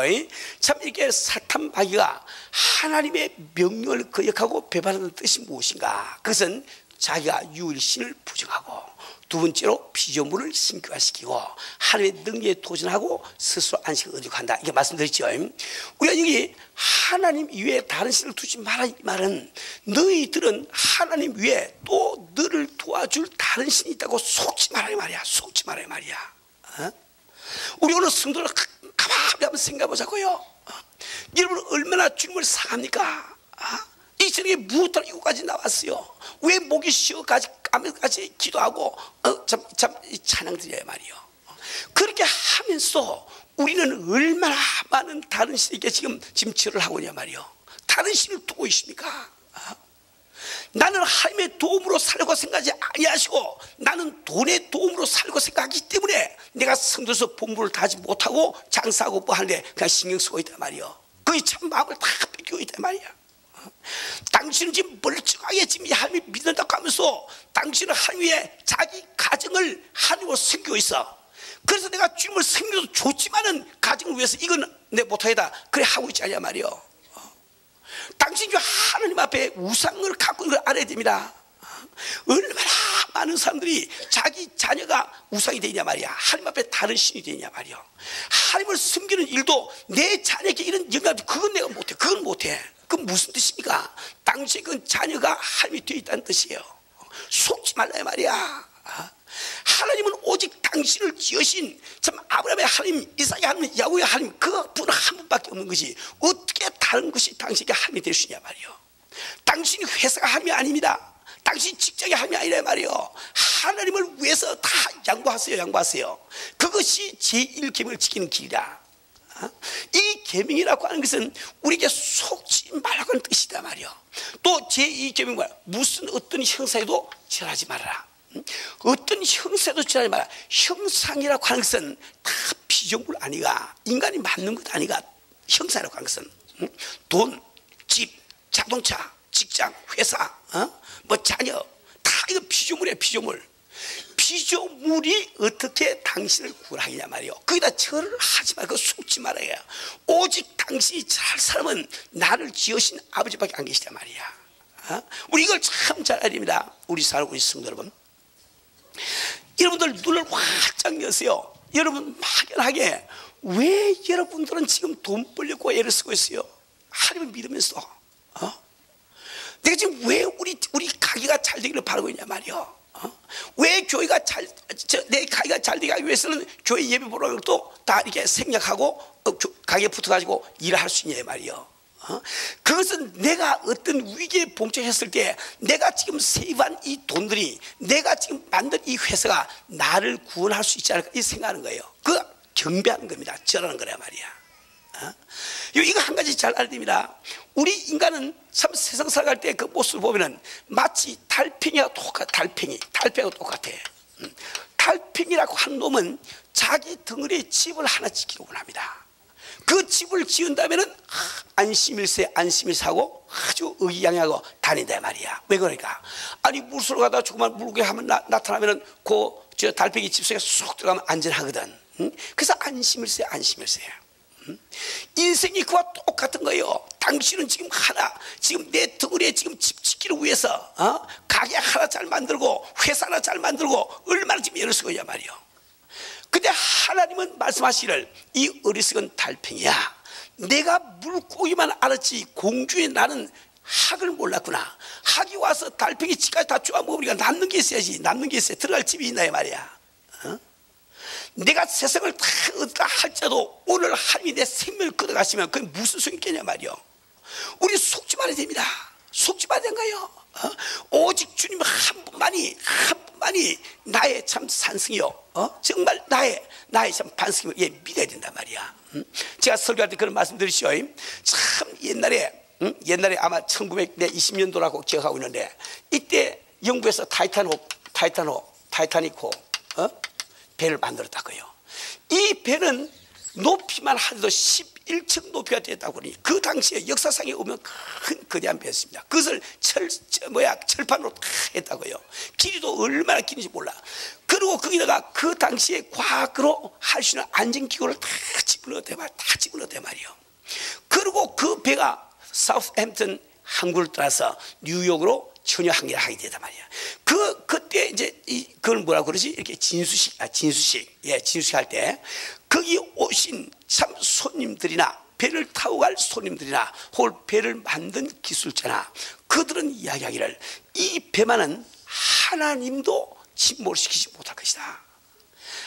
참 이렇게 사탄 마귀가 하나님의 명령을 거역하고 배반하는 뜻이 무엇인가? 그것은 자기가 유일신을 부정하고, 두 번째로 피조물을 신격화시키고, 하나님의 능력에 도전하고 스스로 안식을 얻으려고 한다, 이렇게 말씀드렸죠. 우리가 여기 하나님 이외에 다른 신을 두지 마라, 이 말은 너희들은 하나님 위에 또 너를 도와줄 다른 신이 있다고 속지 마라 이 말이야. 속지 마라 이 말이야. 우리 오늘 성도를 가만히 한번 생각해 보자고요. 여러분 얼마나 주님을 사랑합니까? 이 저녁에 무엇을 이거까지 나왔어요? 왜 목이 쉬어까지 기도하고 참 찬양 드려야 말이요. 그렇게 하면서 우리는 얼마나 많은 다른 신에게 지금 절을 하고 있냐 말이요. 다른 신을 두고 있습니까? 나는 하나님의 도움으로 살려고 생각하지 아니하시고 나는 돈의 도움으로 살려고 생각하기 때문에 내가 성도에서 본분을 다하지 못하고 장사하고 뭐 하는데 그냥 신경 쓰고 있단 말이요. 그게 참 마음을 다 뺏기고 있단 말이야. 당신은 지금 멀쩡하게 지금 하나님을 믿는다고 하면서 당신은 하나님 위에 자기 가정을 하나님으로 섬기고 있어. 그래서 내가 주님을 섬겨도 좋지만은 가정을 위해서 이건 내 못하겠다 그래 하고 있지 않냐 말이요. 당신이 하나님 앞에 우상을 갖고 있는 걸 알아야 됩니다. 얼마나 많은 사람들이 자기 자녀가 우상이 되냐 말이야. 하나님 앞에 다른 신이 되냐 말이야. 하나님을 섬기는 일도 내 자녀에게 이런 영감, 그건 내가 못해. 그건 못해. 그건 무슨 뜻입니까? 당신 그 자녀가 하나님이 되어 있다는 뜻이에요. 속지 말라 말이야. 하나님은 오직 당신을 지으신 참 아브라함의 하나님, 이삭의 하나님, 야곱의 하나님, 그 분 한 분밖에 없는 것이 어떻게 다른 것이 당신에게 하나님이 될 수 있냐 말이요. 당신이 회사가 하나님이 아닙니다. 당신 직장이 하나님이 아니라 말이요. 하나님을 위해서 다 양보하세요. 그것이 제1계명을 지키는 길이다. 이 계명이라고 하는 것은 우리에게 속지 말라고 하는 뜻이다 말이요. 또 제2계명은 무슨 어떤 형사에도 절하지 말아라. 어떤 형사도 절하지 마라. 형상이라고 하는 것은 다 피조물 아니가, 인간이 만든 것 아니가. 형사라고 하는 것은 돈, 집, 자동차, 직장, 직장, 회사, 뭐 자녀, 다 이거 피조물이야, 피조물. 피조물이 어떻게 당신을 구원하겠냐 말이요. 거기다 절을 하지 말고 속지 말아야. 오직 당신이 잘 살면 나를 지으신 아버지밖에 안 계시단 말이야. 우리 이걸 참 잘 알아야 됩니다. 우리 우리 성도 여러분. 여러분들 눈을 활짝 여세요. 여러분 막연하게 왜 여러분들은 지금 돈 벌려고 애를 쓰고 있어요? 하나님을 믿으면서 내가 지금 왜 우리 가게가 잘 되기를 바라고 있냐 말이요. 왜 교회가 내 가게가 잘 되기 위해서는 교회 예배 보러 또 다 이렇게 생략하고 가게에 붙어가지고 일을 할 수 있냐 말이요. 그것은 내가 어떤 위기에 봉착했을 때 내가 지금 세입한 이 돈들이, 내가 지금 만든 이 회사가 나를 구원할 수 있지 않을까 이 생각하는 거예요. 그 경배하는 겁니다. 절하는 거란 말이야. 이거 한 가지 잘 알아야 됩니다. 우리 인간은 참 세상 살아갈 때 그 모습을 보면은 마치 달팽이가 달팽이가 똑같아. 달팽이라고 한 놈은 자기 덩어리에 집을 하나 지키곤 합니다. 그 집을 지은 다음에는 안심일세 하고 아주 의기양양하고 다닌다 말이야. 왜 그러니까? 아니 물속으로 가다가 조그만 물고기 하면 나타나면은 저 달팽이 집 속에 쑥 들어가면 안전하거든. 그래서 안심일세. 인생이 그와 똑같은 거예요. 당신은 지금 지금 내 덩어리에 지금 집 짓기를 위해서 가게 하나 잘 만들고 회사 하나 잘 만들고 얼마나 지금 애를 쓰고 있냐 말이요. 근데 하나님은 말씀하시기를 이 어리석은 달팽이야, 내가 물고기만 알았지 공주의 나는 학을 몰랐구나. 학이 와서 달팽이 집까지 다 쪼아 먹으니까 남는 게 있어야지. 남는 게 있어야 들어갈 집이 있나요 말이야. 내가 세상을 다 얻다 할지라도 오늘 하나님이 내 생명을 끊어가시면 그게 무슨 소용이 있겠냐 말이요. 우리 속지 말아야 됩니다. 속지 말아야 된가요? 오직 주님 한 분만이 나의 참 산승이요. 정말 나의 참 반승이요. 예, 믿어야 된단 말이야. 제가 설교할 때 그런 말씀 드리시오. 참 옛날에 아마 1920년도라고 기억하고 있는데, 이때 영국에서 타이타닉호 배를 만들었다고요. 이 배는 높이만 하더라도 11층 높이가 됐다고 그러니 그 당시에 역사상에 오면 큰 거대한 배였습니다. 그것을 철판으로 다 했다고요. 길이도 얼마나 긴지 몰라. 그리고 거기다가 그 당시에 과학으로 할 수 있는 안전기구를 다 집어넣었단 말이에요. 그리고 그 배가 사우스햄튼 항구를 따라서 뉴욕으로 전혀 항해를 하게 되단 말이야. 그때 이제 그걸 뭐라 그러지? 이렇게 진수식 할 때 거기 오신 참 손님들이나 배를 타고 갈 손님들이나 혹은 배를 만든 기술자나 그들은 이야기하기를 이 배만은 하나님도 침몰시키지 못할 것이다.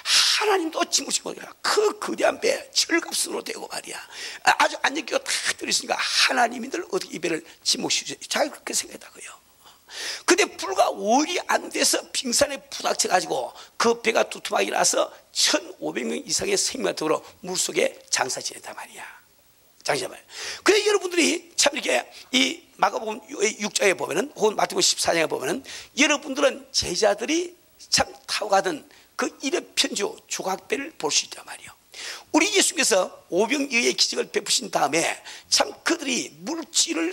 하나님도 침몰시키지 못할 것이다. 그 거대한 배 철갑선으로 되고 말이야. 아주 안전기가 다 들어있으니까 하나님들 어떻게 이 배를 침몰시키지? 잘 그렇게 생각했다고요. 근데 불과 5일이 안 돼서 빙산에 부닥쳐가지고 그 배가 두툼하게 나서 1,500명 이상의 생명으로 물속에 장사 지냈단 말이야. 그래서 여러분들이 참 이렇게 이 마가복음 6장에 보면은 혹은 마태복음 14장에 보면은 여러분들은 제자들이 참 타고 가던 그 일회편주 조각배를 볼 수 있단 말이에요. 우리 예수께서 오병이어의 기적을 베푸신 다음에 참 그들이 물질을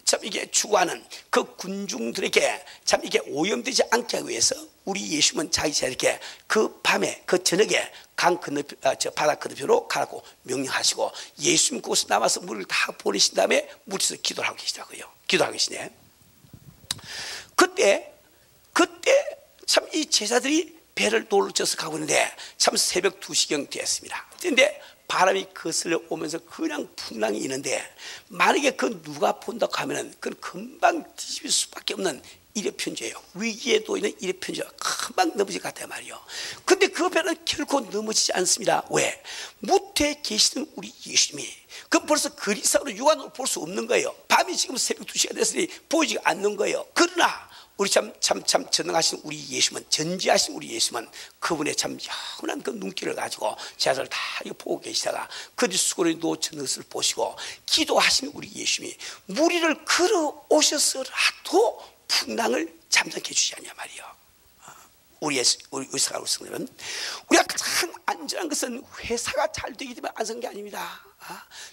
참 이게 추구하는 그 군중들에게 참 이게 오염되지 않게 하기 위해서 우리 예수님은 자기 자리에 그 밤에 그 저녁에 바다 건너편으로 가라고 명령하시고 예수님 그곳에 남아서 물을 다 보내신 다음에 물에서 기도를 하고 계시네. 그때 참 이 제자들이 배를 놀러져서 가고 있는데 참 새벽 2시경 되었습니다. 그런데 바람이 거슬러 오면서 그냥 풍랑이 있는데 만약에 그 누가 본다고 하면은 그건 금방 뒤집을 수밖에 없는 일회편주예요. 위기에도 있는 일회편주가 금방 넘어질 것 같아요 말이요. 근데 그 배는 결코 넘어지지 않습니다. 왜? 무태에 계시는 우리 예수님이 그럼 벌써 그리스도로 육안으로 볼 수 없는 거예요. 밤이 지금 새벽 2시가 됐으니 보이지 않는 거예요. 그러나 우리 참 전능하신 우리 예수님은, 전지하신 우리 예수님은 그분의 참 영원한 그 눈길을 가지고 제자들 다 보고 계시다가 그 수고를 놓친 것을 보시고 기도하신 우리 예수님이 무리를 걸어 오셔서라도 풍랑을 잠잠케 해주지 않냐 말이요. 우리 의사가 우리는 우리가 가장 안전한 것은 회사가 잘 되기 때문에 안전한 게 아닙니다.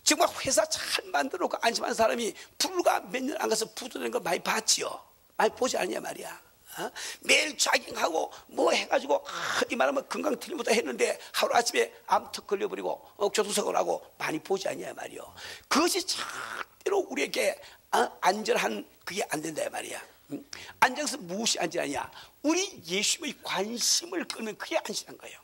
정말 회사 잘 만들어 놓고 안심한 사람이 불과 몇 년 안 가서 부도되는 걸 많이 봤지요. 많이 보지 않냐 말이야. 매일 자깅하고 뭐 해가지고 이 말하면 건강 틀림부터 했는데 하루아침에 암턱 걸려버리고 교통사고를 하고 많이 보지 않냐 말이요. 그것이 절대로 우리에게 안전한 그게 안 된다 말이야. 안전해서 무엇이 안전하냐? 우리 예수님의 관심을 끌면 그게 안전한 거예요.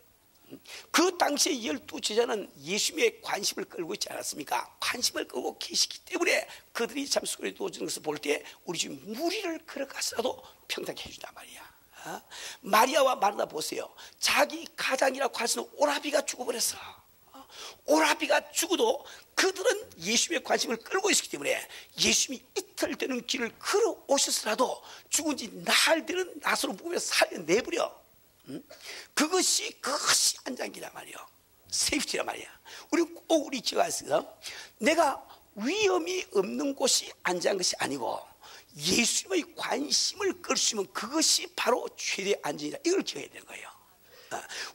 그 당시에 12제자는 예수님의 관심을 끌고 있지 않았습니까? 관심을 끌고 계시기 때문에 그들이 참 소리 도지는 것을 볼 때 우리 집 무리를 걸어가서라도 평등하게 해준단 말이야. 마리아와 마르다 보세요. 자기 가장이라고 할 수 있는 오라비가 죽어버렸어. 오라비가 죽어도 그들은 예수님의 관심을 끌고 있었기 때문에 예수님이 이틀 되는 길을 걸어오셨으라도 죽은 지 나흘 되는 나사로 보며 살려내버려. 그것이 안장기란 말이요. 세이프티란 말이야. 우리 꼭 우리 기억하세요. 내가 위험이 없는 곳이 안전한 것이 아니고 예수님의 관심을 끌 수 있으면 그것이 바로 최대의 안전이다. 이걸 기억해야 되는 거예요.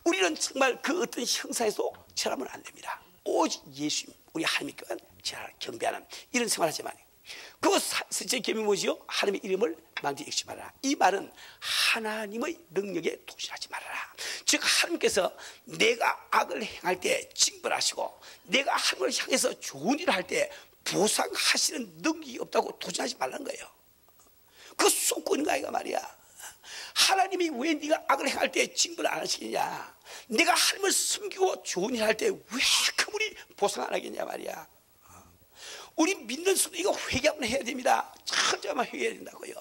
우리는 정말 그 어떤 형상에서 절하면 안 됩니다. 오직 예수님, 우리 하나님께만 경배하는 이런 생활하지만 그거 제 계명이 뭐지요? 하나님의 이름을 망대히 읽지 말아라. 이 말은 하나님의 능력에 도전하지 말아라. 즉 하나님께서 내가 악을 행할 때 징벌하시고 내가 하나님을 향해서 좋은 일을 할 때 보상하시는 능력이 없다고 도전하지 말라는 거예요. 그거 쏟고 있는 거 아이가 말이야. 하나님이 왜 네가 악을 행할 때 징벌 안 하시느냐? 내가 하나님을 섬기고 좋은 일 할 때 왜 그분이 보상 안 하겠냐 말이야. 우리 믿는 순간 이거 회개하면 해야 됩니다. 철저하게 회개해야 된다고요.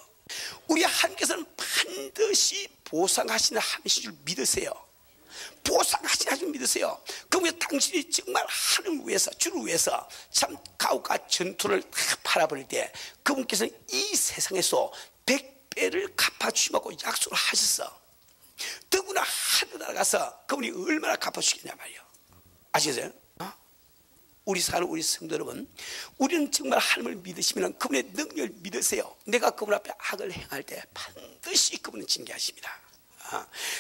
우리 하나님께서는 반드시 보상하시는 하나님이신 줄 믿으세요. 보상하시는 줄 믿으세요. 그러면 당신이 정말 하나님 위해서, 주를 위해서 참 가혹과 전투를 다 바라볼 때 그분께서는 이 세상에서 100배를 갚아주시고 약속을 하셨어. 더구나 하늘나라 가서 그분이 얼마나 갚아주시겠냐 말이에요. 아시겠어요? 우리 사는 우리 성도 여러분, 우리는 정말 하나님을 믿으시면 그분의 능력을 믿으세요. 내가 그분 앞에 악을 행할 때 반드시 그분은 징계하십니다.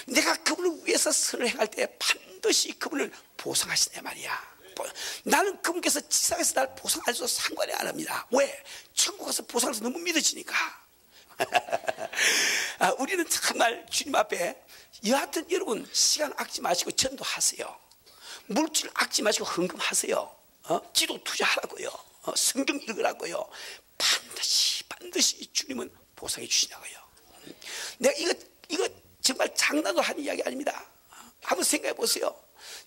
내가 그분을 위해서 선을 행할 때 반드시 그분을 보상하시냐 말이야. 나는 그분께서 지상에서 날 보상 안 해도 상관이 안 합니다. 왜? 천국 가서 보상해서 너무 믿어지니까. 우리는 정말 주님 앞에 여하튼 여러분 시간 아끼지 마시고 전도하세요. 물질 아끼지 마시고 헌금하세요. 기도 투자하라고요. 성경 읽으라고요. 반드시 주님은 보상해 주시냐고요. 내가 이거 정말 장난으로 하는 이야기 아닙니다. 한번 생각해 보세요.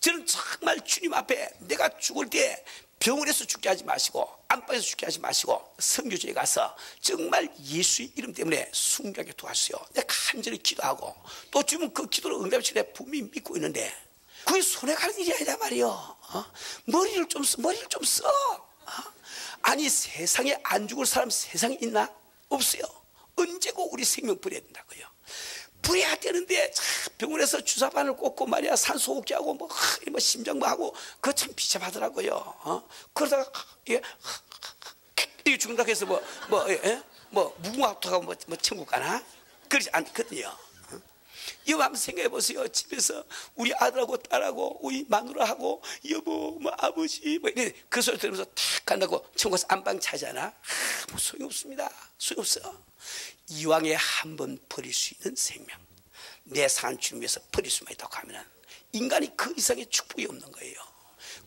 저는 정말 주님 앞에 내가 죽을 때 병원에서 죽게 하지 마시고 안방에서 죽게 하지 마시고 선교지에 가서 정말 예수의 이름 때문에 순교하게 도와주세요. 내가 간절히 기도하고 또 주면 그 기도를 응답해 주시는 데 분명히 믿고 있는데 그게 손에 가는 일이 아니다 말이요. 머리를 좀 써. 아니 세상에 안 죽을 사람 세상에 있나? 없어요. 언제고 우리 생명 버려야 된다고요. 버려야 되는데 병원에서 주사바늘 꽂고 말이야 산소호흡기하고 뭐 심장마하고 그거 참 비참하더라고요. 그러다가 이게 죽는다고 해서 무궁화토가 뭐 천국 가나? 그렇지 않거든요. 이거 한번 생각해 보세요. 집에서 우리 아들하고 딸하고 우리 마누라하고 여보 뭐 아버지 뭐 이래 그 소리 들으면서 탁 간다고 천국 가서 안방 차잖아. 뭐 소용없습니다. 소용없어. 이왕에 한 번 버릴 수 있는 생명 내 산 주님 위해서 버릴 수만 있다고 하면 인간이 그 이상의 축복이 없는 거예요.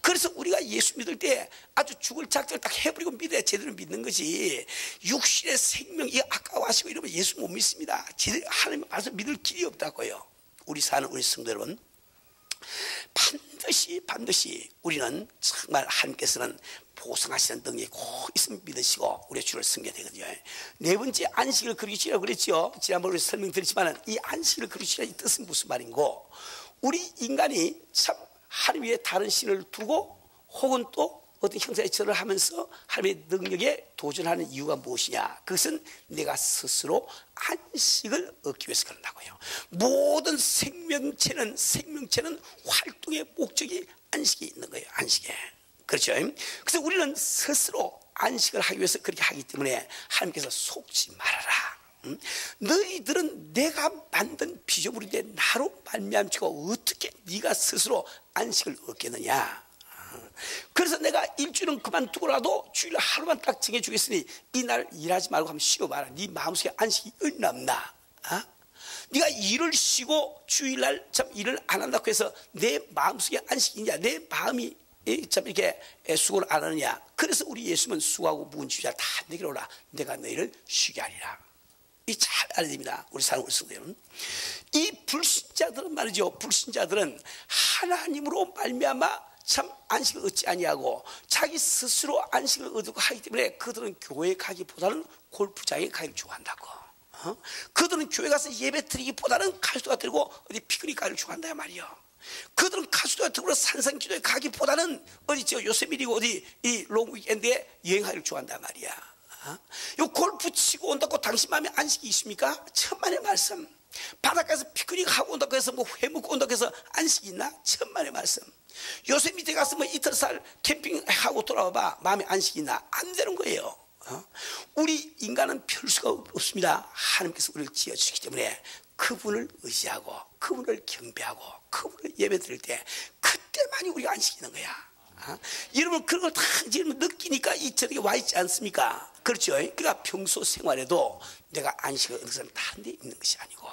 그래서 우리가 예수 믿을 때 아주 죽을 작정을 딱 해버리고 믿어야 제대로 믿는 거지. 육신의 생명이 아까워하시고 이러면 예수 못 믿습니다. 제대로 하나님 말씀 믿을 길이 없다고요. 우리 사는 우리 성도 여러분, 반드시 우리는 정말 하나님께서는 보상하시는 능력이 꼭 있으면 믿으시고 우리의 주를 섬겨야 되거든요. 네 번째 안식을 그리시라고 그랬죠. 지난번에 설명드렸지만 이 안식을 그리시라는 이 뜻은 무슨 말인고, 우리 인간이 참 하나님 위에 다른 신을 두고 혹은 또 어떤 형상의 절을 하면서 하나님의 능력에 도전하는 이유가 무엇이냐? 그것은 내가 스스로 안식을 얻기 위해서 그런다고요. 모든 생명체는 활동의 목적이 안식이 있는 거예요. 안식에. 그렇죠? 그래서 우리는 스스로 안식을 하기 위해서 그렇게 하기 때문에 하나님께서 속지 말아라. 너희들은 내가 만든 피조물인데 나로 말미암고 어떻게 네가 스스로 안식을 얻겠느냐? 그래서 내가 일주일은 그만두고라도 주일 하루만 딱 정해주겠으니 이날 일하지 말고 한번 쉬어봐라. 네 마음속에 안식이 있나 없나? 네가 일을 쉬고 주일날 참 일을 안 한다고 해서 내 마음속에 안식이 있냐? 내 마음이 참 이렇게 수고를 안 하느냐? 그래서 우리 예수님은 수고하고 무거운 짐자 다 내게로 오라. 내가 너희를 쉬게 하리라. 이 잘 알아야 됩니다. 우리 사랑하는 성도여러분. 이 불신자들은 말이죠. 불신자들은 하나님으로 말미암아 참 안식을 얻지 아니하고 자기 스스로 안식을 얻고 하기 때문에 그들은 교회에 가기보다는 골프장에 가기를 좋아한다고. 그들은 교회 가서 예배 드리기보다는 가수도가 들고 어디 피크닉 가기를 좋아한다 말이요. 그들은 가수도가 들고 산상기도에 가기보다는 어디 저 요세미리고 어디 이 롱위켄드에 여행하기를 좋아한다 말이야. 요 골프 치고 온다고 당신 마음에 안식이 있습니까? 천만의 말씀. 바닷가에서 피크닉 하고 온다고 해서 뭐 회 먹고 온다고 해서 안식이 있나? 천만의 말씀. 요새 밑에 가서 뭐 이틀살 캠핑하고 돌아와봐 마음에 안식이 있나? 안 되는 거예요. 우리 인간은 별 수가 없습니다. 하나님께서 우리를 지어주시기 때문에 그분을 의지하고 그분을 경배하고 그분을 예배 드릴 때 그때만이 우리가 안식이 있는 거야. 여러분 그런 걸 다 지금 느끼니까 이 저렇게 와 있지 않습니까? 그렇죠. 그러니까 평소 생활에도 내가 안식을 얻는 것은 다른 데 있는 것이 아니고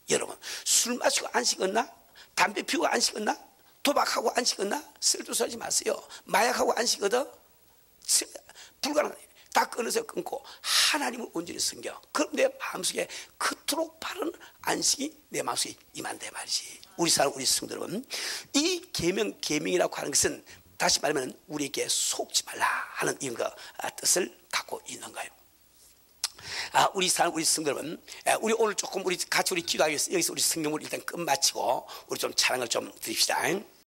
여러분 술 마시고 안식 얻나? 담배 피우고 안식 얻나? 도박하고 안식 얻나? 쓸데없이 마세요. 마약하고 안식 얻어? 불가능해. 다 끊으세요. 끊고 하나님을 온전히 섬겨. 그럼 내 마음속에 그토록 바른 안식이 내 마음속에 임한다 말이지. 우리 사람 우리 성도 여러분, 이 계명이라고 하는 것은 다시 말하면 우리에게 속지 말라 하는 이런 뜻을 갖고 있는 거예요. 우리 사람 우리 성도 여러분, 우리 오늘 조금 우리 같이 우리 기도하기 위해서 여기서 우리 성경을 일단 끝마치고 우리 좀 찬양을 좀 드립시다.